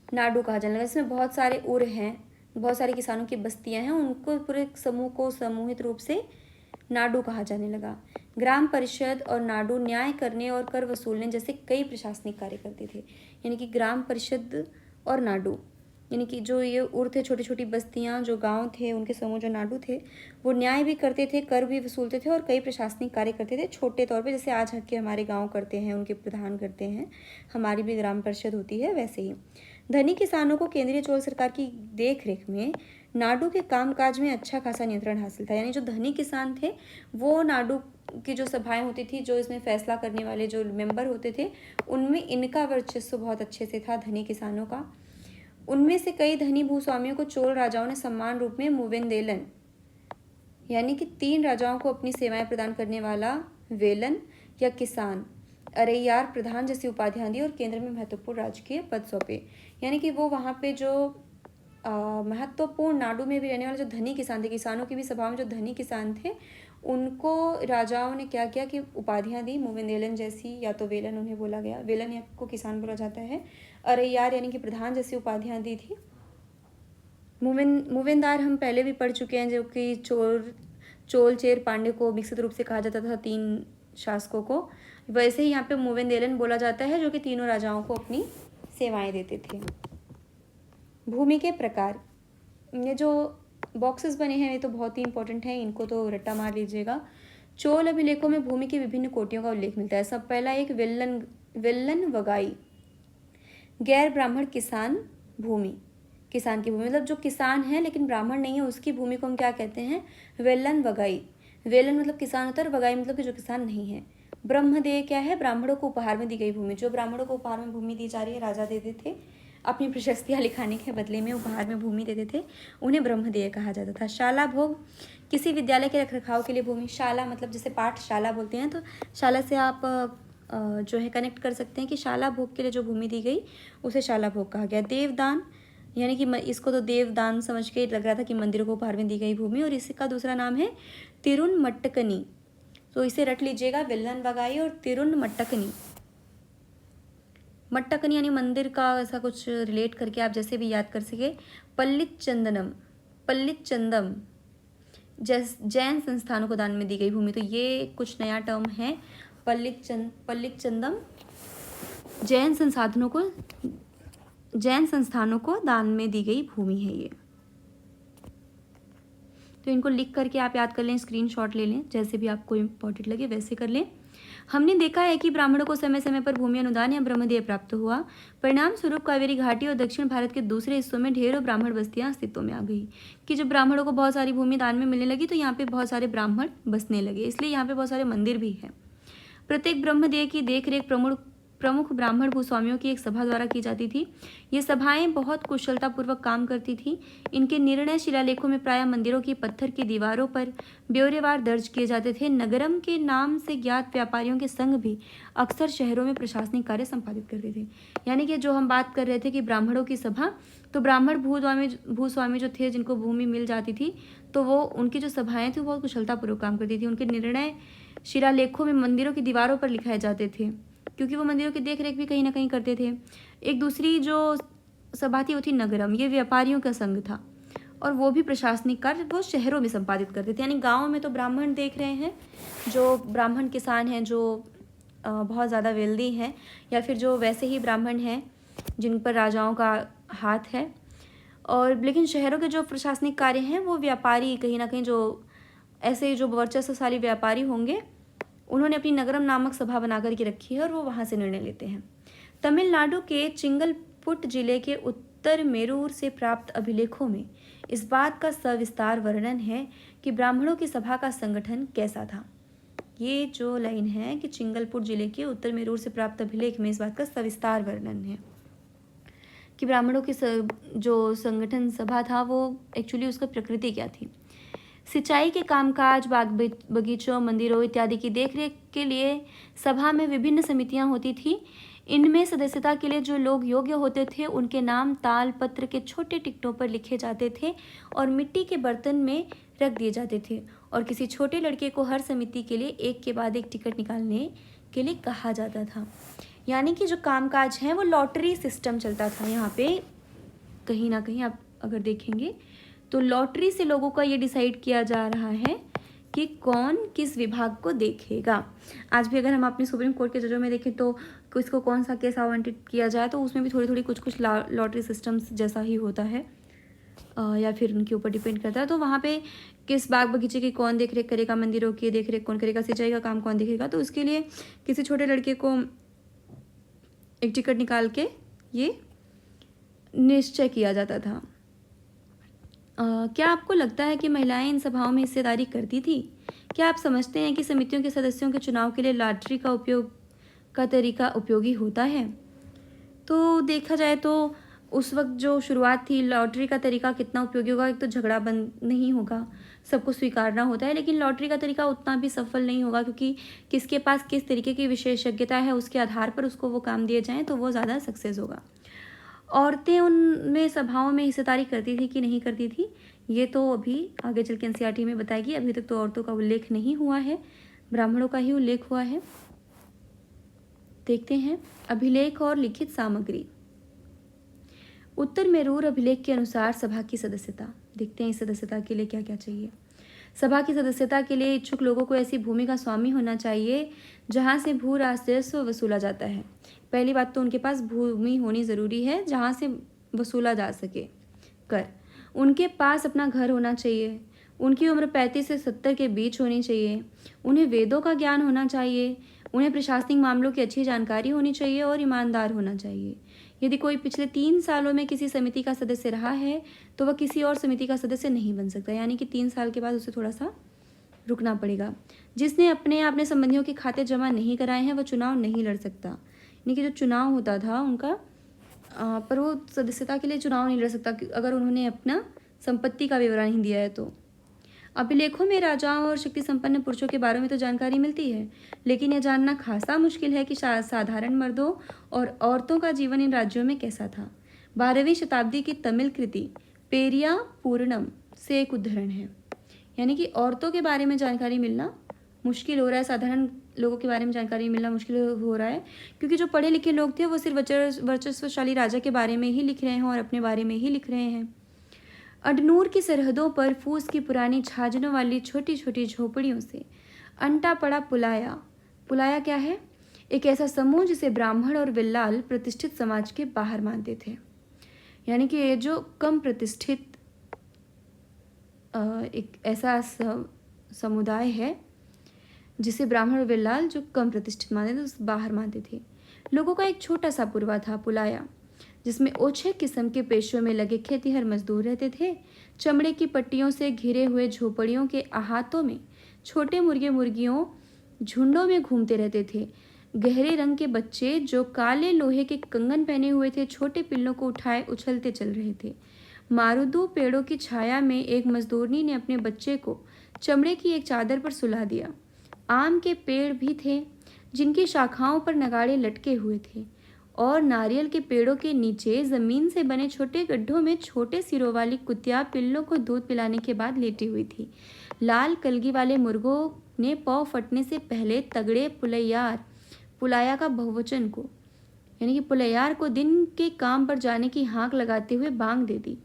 नाडू कहा जाने लगा। इसमें बहुत सारे उर हैं, बहुत सारे किसानों की बस्तियां हैं, उनको पूरे समूह को समूहित रूप से नाडू कहा जाने लगा। ग्राम परिषद और नाडू न्याय करने और कर वसूलने जैसे कई प्रशासनिक कार्य करते थे। यानी कि ग्राम परिषद और नाडू, यानी कि जो ये उर थे, छोटी छोटी बस्तियां, जो गांव थे, उनके समूह जो नाडू थे, वो न्याय भी करते थे, कर भी वसूलते थे और कई प्रशासनिक कार्य करते थे छोटे तौर पे। जैसे आज के हमारे गाँव करते हैं, उनके प्रधान करते हैं, हमारी भी ग्राम परिषद होती है, वैसे ही। धनी किसानों को केंद्रीय चोल सरकार की देखरेख में नाडू के कामकाज में अच्छा खासा नियंत्रण हासिल था। यानी जो धनी किसान थे वो नाडू की जो सभाएं होती थी, जो इसमें फैसला करने वाले जो मेंबर होते थे, उनमें इनका वर्चस्व बहुत अच्छे से था, धनी किसानों का। उनमें से कई धनी भूस्वामियों को चोल राजाओं ने सम्मान रूप में मूवेंदेलन, यानी कि 3 राजाओं को अपनी सेवाएं प्रदान करने वाला वेलन या किसान, अरैयार प्रधान जैसी उपाधियां दी और केंद्र में महत्वपूर्ण राजकीय पद सौंपे। यानी कि वो वहाँ पे जो महत्वपूर्ण नाडू में भी रहने वाले जो धनी किसान थे, किसानों की भी सभा में जो धनी किसान थे, उनको राजाओं ने क्या किया कि उपाधियां दी, मूवेंदेलन जैसी, या तो वेलन उन्हें बोला गया, वेलन या को किसान बोला जाता है, अरैयार यानी कि प्रधान जैसी उपाधियां दी थी। मूवेंदार हम पहले भी पढ़ चुके हैं, जो कि चोल चेर पांड्य को विकसित रूप से कहा जाता था, 3 शासकों को। वैसे ही यहाँ पे मूवेंदेलन बोला जाता है, जो कि तीनों राजाओं को अपनी सेवाएं देते थे। भूमि के प्रकार, ये जो बॉक्सेस बने हैं ये तो बहुत ही इंपॉर्टेंट है, इनको तो रट्टा मार लीजिएगा। चोल अभिलेखों में भूमि की विभिन्न कोटियों का उल्लेख मिलता है। सब पहला एक वेल्लन वगाई, गैर ब्राह्मण किसान भूमि, किसान की भूमि मतलब जो किसान है लेकिन ब्राह्मण नहीं है, उसकी भूमि को हम क्या कहते हैं, वेल्लन वगाई। वेलन मतलब किसान होता है, वगाई मतलब कि जो किसान नहीं है। ब्रह्मदेय क्या है, ब्राह्मणों को उपहार में दी गई भूमि। जो ब्राह्मणों को उपहार में भूमि दी जा रही है, राजा देते थे अपनी प्रशस्तियाँ लिखाने के बदले में, उपहार में भूमि देते थे, उन्हें ब्रह्मदेय कहा जाता था। शाला भोग, किसी विद्यालय के रखरखाव के लिए भूमि। शाला मतलब जैसे पाठशाला बोलते हैं, तो शाला से आप जो है कनेक्ट कर सकते हैं कि शाला भोग के लिए जो भूमि दी गई उसे शाला भोग कहा गया। देवदान, यानी कि इसको तो देवदान समझ के लग रहा था कि मंदिरों को उपहार में दी गई भूमि, और इसका दूसरा नाम है तिरुनमट्टकनी। तो इसे रट लीजिएगा, वेल्लन वगाई और तिरुनमट्टकनी। मट्टकनी यानी मंदिर का ऐसा कुछ रिलेट करके आप जैसे भी याद कर सके। पल्लित चंदम जैन संस्थानों को दान में दी गई भूमि। तो ये कुछ नया टर्म है, पल्लित चंदम जैन संस्थानों को दान में दी गई भूमि है ये। तो इनको लिख करके आप याद कर लें, स्क्रीनशॉट ले लें, जैसे भी आपको इम्पोर्टेंट लगे वैसे कर लें। हमने देखा है कि ब्राह्मणों को समय समय पर भूमि अनुदान या ब्रह्मदेय प्राप्त हुआ। परिणाम स्वरूप कावेरी घाटी और दक्षिण भारत के दूसरे हिस्सों में ढेरों ब्राह्मण बस्तियां अस्तित्व में आ गई। कि जब ब्राह्मणों को बहुत सारी भूमि दान में मिलने लगी तो यहाँ पे बहुत सारे ब्राह्मण बसने लगे, इसलिए यहाँ पे बहुत सारे मंदिर भी हैं। प्रत्येक ब्रह्मदेय की देखरेख प्रमुख ब्राह्मण भूस्वामियों की एक सभा द्वारा की जाती थी। ये सभाएं बहुत कुशलतापूर्वक काम करती थी। इनके निर्णय शिलालेखों में प्रायः मंदिरों की पत्थर की दीवारों पर ब्यौरेवार दर्ज किए जाते थे। नगरम के नाम से ज्ञात व्यापारियों के संघ भी अक्सर शहरों में प्रशासनिक कार्य संपादित करते थे। यानी कि जो हम बात कर रहे थे कि ब्राह्मणों की सभा, तो ब्राह्मण भूस्वामी जो थे, जिनको भूमि मिल जाती थी, तो वो उनकी जो सभाएं थी वो बहुत कुशलतापूर्वक काम करती थी। उनके निर्णय शिलालेखों में मंदिरों की दीवारों पर लिखाए जाते थे, क्योंकि वो मंदिरों की देखरेख भी कहीं ना कहीं करते थे। एक दूसरी जो सभा थी वो थी नगरम। ये व्यापारियों का संघ था और वो भी प्रशासनिक कार्य वो शहरों में संपादित करते थे। यानी गाँव में तो ब्राह्मण देख रहे हैं, जो ब्राह्मण किसान हैं, जो बहुत ज़्यादा वेल्दी हैं, या फिर जो वैसे ही ब्राह्मण हैं जिन पर राजाओं का हाथ है। और लेकिन शहरों के जो प्रशासनिक कार्य हैं वो व्यापारी, कहीं ना कहीं जो ऐसे जो वर्चस्वशाली व्यापारी होंगे, उन्होंने अपनी नगरम नामक सभा बना करके रखी है और वो वहाँ से निर्णय लेते हैं। तमिलनाडु के चिंगलपुट जिले के उत्तर मेरूर से प्राप्त अभिलेखों में इस बात का सविस्तार वर्णन है कि ब्राह्मणों की सभा का संगठन कैसा था। ये जो लाइन है कि चिंगलपुट जिले के उत्तर मेरूर से प्राप्त अभिलेख में इस बात का सविस्तार वर्णन है कि ब्राह्मणों की जो संगठन सभा था वो एक्चुअली उसका प्रकृति क्या थी। सिंचाई के कामकाज, बाग बगीचों, मंदिरों इत्यादि की देखरेख के लिए सभा में विभिन्न समितियां होती थी। इनमें सदस्यता के लिए जो लोग योग्य होते थे उनके नाम ताल पत्र के छोटे टिकटों पर लिखे जाते थे और मिट्टी के बर्तन में रख दिए जाते थे, और किसी छोटे लड़के को हर समिति के लिए एक के बाद एक टिकट निकालने के लिए कहा जाता था। यानी कि जो कामकाज है वो लॉटरी सिस्टम चलता था यहाँ पे। कहीं ना कहीं आप अगर देखेंगे तो लॉटरी से लोगों का ये डिसाइड किया जा रहा है कि कौन किस विभाग को देखेगा। आज भी अगर हम अपने सुप्रीम कोर्ट के जजों में देखें तो किसको कौन सा केस आवंटित किया जाए, तो उसमें भी थोड़ी थोड़ी कुछ लॉटरी सिस्टम्स जैसा ही होता है, या फिर उनके ऊपर डिपेंड करता है। तो वहाँ पे किस बाग बगीचे की कौन देखरेख करेगा, मंदिरों की देखरेख कौन करेगा, सिंचाई का काम कौन देखेगा, तो उसके लिए किसी छोटे लड़के को एक टिकट निकाल के ये निश्चय किया जाता था। क्या आपको लगता है कि महिलाएं इन सभाओं में हिस्सेदारी करती थी? क्या आप समझते हैं कि समितियों के सदस्यों के चुनाव के लिए लॉटरी का तरीका उपयोगी होता है? तो देखा जाए तो उस वक्त जो शुरुआत थी, लॉटरी का तरीका कितना उपयोगी होगा, एक तो झगड़ा बंद नहीं होगा, सबको स्वीकारना होता है, लेकिन लॉटरी का तरीका उतना भी सफल नहीं होगा, क्योंकि किसके पास किस तरीके की विशेषज्ञता है उसके आधार पर उसको वो काम दिए जाएँ तो वो ज़्यादा सक्सेस होगा। औरतें उनमें सभाओं में हिस्सेदारी करती थी कि नहीं करती थी, ये तो अभी आगे चल के एनसीईआरटी में बताएगी। अभी तक तो औरतों का उल्लेख नहीं हुआ है, ब्राह्मणों का ही उल्लेख हुआ है। देखते हैं अभिलेख और लिखित सामग्री। उत्तर मेरूर अभिलेख के अनुसार सभा की सदस्यता, देखते हैं इस सदस्यता के लिए क्या क्या चाहिए। सभा की सदस्यता के लिए इच्छुक लोगों को ऐसी भूमि का स्वामी होना चाहिए जहां से भू राजस्व वसूला जाता है। पहली बात तो उनके पास भूमि होनी ज़रूरी है जहां से वसूला जा सके कर। उनके पास अपना घर होना चाहिए। उनकी उम्र 35 से 70 के बीच होनी चाहिए। उन्हें वेदों का ज्ञान होना चाहिए। उन्हें प्रशासनिक मामलों की अच्छी जानकारी होनी चाहिए और ईमानदार होना चाहिए। यदि कोई पिछले 3 सालों में किसी समिति का सदस्य रहा है तो वह किसी और समिति का सदस्य नहीं बन सकता, यानी कि 3 साल के बाद उसे थोड़ा सा रुकना पड़ेगा। जिसने अपने संबंधियों के खाते जमा नहीं कराए हैं वह चुनाव नहीं लड़ सकता। यानी कि जो चुनाव होता था उनका, पर वो सदस्यता के लिए चुनाव नहीं लड़ सकता अगर उन्होंने अपना संपत्ति का विवरण नहीं दिया है तो। अभिलेखों में राजाओं और शक्ति संपन्न पुरुषों के बारे में तो जानकारी मिलती है, लेकिन यह जानना खासा मुश्किल है कि साधारण मर्दों और औरतों का जीवन इन राज्यों में कैसा था। 12वीं शताब्दी की तमिल कृति पेरिया पूर्णम से एक उदाहरण है। यानी कि औरतों के बारे में जानकारी मिलना मुश्किल हो रहा है, साधारण लोगों के बारे में जानकारी मिलना मुश्किल हो रहा है, क्योंकि जो पढ़े लिखे लोग थे वो सिर्फ वर्चस्वशाली राजा के बारे में ही लिख रहे हैं और अपने बारे में ही लिख रहे हैं। अडनूर की सरहदों पर फूस की पुरानी छाजनों वाली छोटी छोटी झोपड़ियों से अंटा पड़ा पुलाया क्या है? एक ऐसा समूह जिसे ब्राह्मण और विल्लाल प्रतिष्ठित समाज के बाहर मानते थे। यानी कि ये जो कम प्रतिष्ठित एक ऐसा समुदाय है जिसे ब्राह्मण और विल्लाल जो कम प्रतिष्ठित मानते थे उस बाहर मानते थे। लोगों का एक छोटा सा पुरवा था पुलाया, जिसमें ओछे किस्म के पेशों में लगे खेतीहर मजदूर रहते थे। चमड़े की पट्टियों से घिरे हुए झोपड़ियों के अहातों में छोटे मुर्गियों झुंडों में घूमते रहते थे। गहरे रंग के बच्चे जो काले लोहे के कंगन पहने हुए थे छोटे पिल्लों को उठाए उछलते चल रहे थे। मारुदू पेड़ों की छाया में एक मजदूरनी ने अपने बच्चे को चमड़े की एक चादर पर सुला दिया। आम के पेड़ भी थे जिनकी शाखाओं पर नगाड़े लटके हुए थे और नारियल के पेड़ों के नीचे जमीन से बने छोटे गड्ढों में छोटे सिरों वाली कुतिया पिल्लों को दूध पिलाने के बाद लेटी हुई थी। लाल कलगी वाले मुर्गों ने पौ फटने से पहले तगड़े पुलाया का बहुवचन को यानी कि पुलैयार को दिन के काम पर जाने की हाँक लगाते हुए बांग दे दी।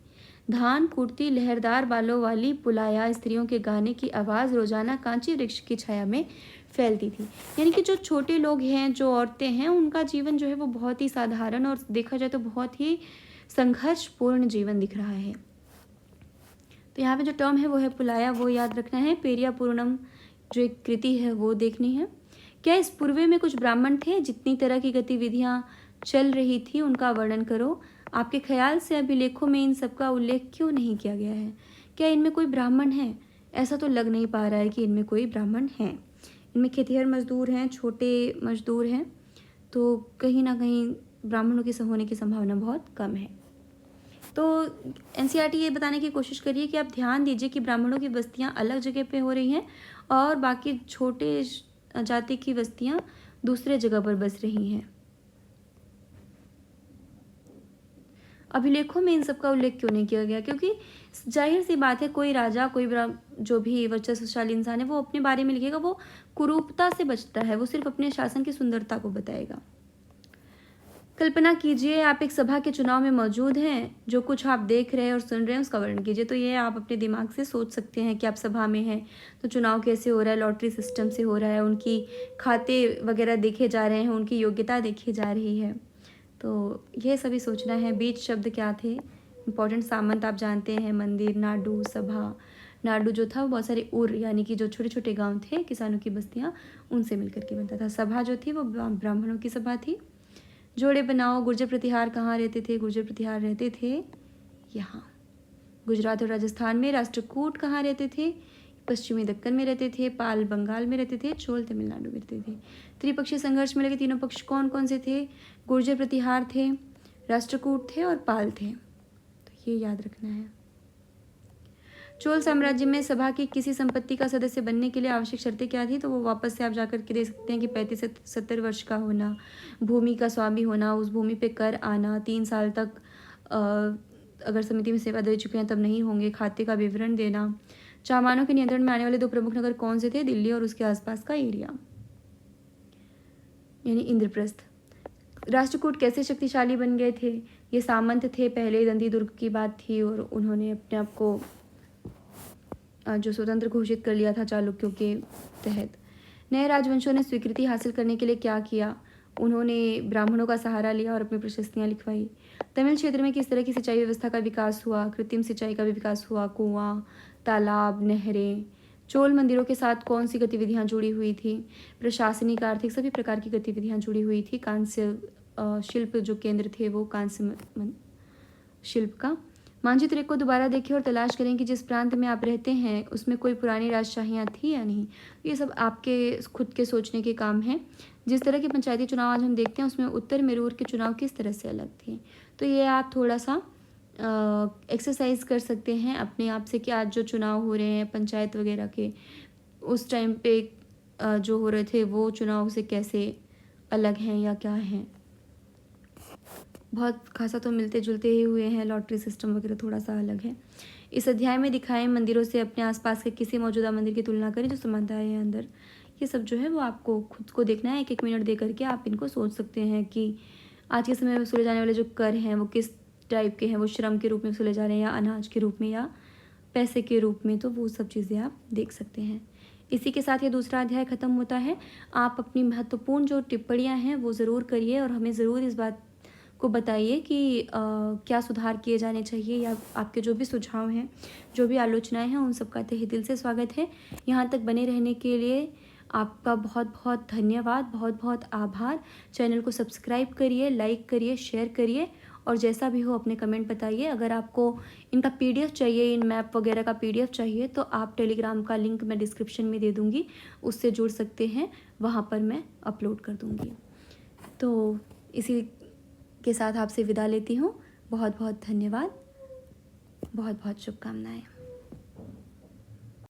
धान कूटती लहरदार बालों वाली पुलाया स्त्रियों के गाने की आवाज़ रोजाना कांची वृक्ष की छाया में फैलती थी। यानी कि जो छोटे लोग हैं, जो औरतें हैं, उनका जीवन जो है वो बहुत ही साधारण और देखा जाए तो बहुत ही संघर्षपूर्ण जीवन दिख रहा है। तो यहाँ पे जो टर्म है वो है पुलाया, वो याद रखना है। पेरिया पूर्णम जो एक कृति है वो देखनी है। क्या इस पूर्वे में कुछ ब्राह्मण थे? जितनी तरह की गतिविधियाँ चल रही थी उनका वर्णन करो। आपके ख्याल से अभिलेखों में इन सब का उल्लेख क्यों नहीं किया गया है? क्या इनमें कोई ब्राह्मण है? ऐसा तो लग नहीं पा रहा है कि इनमें कोई ब्राह्मण हैं। इनमें खेतिहर मजदूर हैं, छोटे मजदूर हैं, तो कहीं ना कहीं ब्राह्मणों के होने की संभावना बहुत कम है। तो एनसीईआरटी ये बताने की कोशिश करिए कि आप ध्यान दीजिए कि ब्राह्मणों की बस्तियां अलग जगह पे हो रही हैं और बाकी छोटे जाति की बस्तियां दूसरे जगह पर बस रही हैं। अभिलेखों में इन सब का उल्लेख क्यों नहीं किया गया? क्योंकि जाहिर सी बात है, कोई राजा, कोई जो भी वर्चस्वशाली इंसान है वो अपने बारे में लिखेगा, वो कुरूपता से बचता है, वो सिर्फ अपने शासन की सुंदरता को बताएगा। कल्पना कीजिए आप एक सभा के चुनाव में मौजूद हैं, जो कुछ आप देख रहे हैं और सुन रहे हैं उसका वर्णन कीजिए। तो ये आप अपने दिमाग से सोच सकते हैं कि आप सभा में हैं तो चुनाव कैसे हो रहा है, लॉटरी सिस्टम से हो रहा है, उनकी खाते वगैरह देखे जा रहे हैं, उनकी योग्यता देखी जा रही है। तो ये सभी सोचना है। बीच शब्द क्या थे? इंपॉर्टेंट सामंत आप जानते हैं, मंदिर, नाडू, सभा। नाडू जो था वो बहुत सारे उर यानी कि जो छोटे छोटे गांव थे, किसानों की बस्तियां, उनसे मिलकर के बनता था। सभा जो थी वो ब्राह्मणों की सभा थी। जोड़े बनाओ। गुर्जर प्रतिहार कहाँ रहते थे? गुर्जर प्रतिहार रहते थे यहाँ गुजरात और राजस्थान में। राष्ट्रकूट कहाँ रहते थे? पश्चिमी दक्कन में रहते थे। पाल बंगाल में रहते थे। चोल तमिलनाडु में रहते थे। त्रिपक्षीय संघर्ष में लगे तीनों पक्ष कौन कौन से थे? गुर्जर प्रतिहार थे, राष्ट्रकूट थे और पाल थे। तो ये याद रखना है। चोल साम्राज्य में सभा की किसी संपत्ति का सदस्य बनने के लिए आवश्यक शर्तें क्या थी? तो वो वापस से आप जाकर के देख सकते हैं कि 35 से 70 वर्ष का होना, भूमि का स्वामी होना, उस भूमि पे कर आना, 3 साल तक अगर समिति में सेवा दे चुके हैं तब नहीं होंगे, खाते का विवरण देना। चामानों के नियंत्रण में आने वाले 2 प्रमुख नगर कौन से थे? दिल्ली और उसके आसपास का एरिया यानी इंद्रप्रस्थ। राष्ट्रकूट कैसे शक्तिशाली बन गए थे? ये सामंत थे, पहले दंदी दुर्ग की बात थी और उन्होंने अपने आप को जो स्वतंत्र घोषित कर लिया था चालुक्यों के तहत। नए राजवंशों ने स्वीकृति हासिल करने के लिए क्या किया? उन्होंने ब्राह्मणों का सहारा लिया और अपनी प्रशस्तियाँ लिखवाई। तमिल क्षेत्र में किस तरह की सिंचाई व्यवस्था का विकास हुआ? कृत्रिम सिंचाई का भी विकास हुआ, कुआं, तालाब, नहरें। चोल मंदिरों के साथ कौन सी गतिविधियाँ जुड़ी हुई थी? प्रशासनिक, आर्थिक, सभी प्रकार की गतिविधियाँ जुड़ी हुई थी। कांस्य शिल्प जो केंद्र थे वो कांस्य शिल्प का। मानचित्र को दोबारा देखें और तलाश करें कि जिस प्रांत में आप रहते हैं उसमें कोई पुरानी राजशाहियाँ थी या नहीं। ये सब आपके खुद के सोचने के काम हैं। जिस तरह के पंचायती चुनाव आज हम देखते हैं उसमें उत्तर मेरूर के चुनाव किस तरह से अलग थे। तो ये आप थोड़ा सा एक्सरसाइज कर सकते हैं अपने आप से कि आज जो चुनाव हो रहे हैं पंचायत वगैरह के, उस टाइम पे जो हो रहे थे वो चुनाव से कैसे अलग हैं या क्या हैं। बहुत खासा तो मिलते जुलते ही हुए हैं, लॉटरी सिस्टम वगैरह थोड़ा सा अलग है। इस अध्याय में दिखाए मंदिरों से अपने आसपास के किसी मौजूदा मंदिर की तुलना करें जो समानताएं हैं अंदर। ये सब जो है वो आपको खुद को देखना है। 1-1 मिनट दे करके आप इनको सोच सकते हैं कि आज के समय में वसूले जाने वाले जो कर हैं वो किस टाइप के हैं। वो श्रम के रूप में वसूले जा रहे हैं या अनाज के रूप में या पैसे के रूप में। तो वो सब चीज़ें आप देख सकते हैं। इसी के साथ ये दूसरा अध्याय ख़त्म होता है। आप अपनी महत्वपूर्ण जो टिप्पणियाँ हैं वो ज़रूर करिए और हमें ज़रूर इस बात को बताइए कि क्या सुधार किए जाने चाहिए या आपके जो भी सुझाव हैं, जो भी आलोचनाएं हैं, उन सब का तहे दिल से स्वागत है। यहाँ तक बने रहने के लिए आपका बहुत बहुत धन्यवाद, बहुत बहुत आभार। चैनल को सब्सक्राइब करिए, लाइक करिए, शेयर करिए और जैसा भी हो अपने कमेंट बताइए। अगर आपको इनका PDF चाहिए, इन मैप वगैरह का PDF चाहिए तो आप टेलीग्राम का लिंक मैं डिस्क्रिप्शन में दे दूँगी, उससे जुड़ सकते हैं, वहाँ पर मैं अपलोड कर दूँगी। तो इसी के साथ आपसे विदा लेती हूँ। बहुत बहुत धन्यवाद, बहुत बहुत शुभकामनाएं।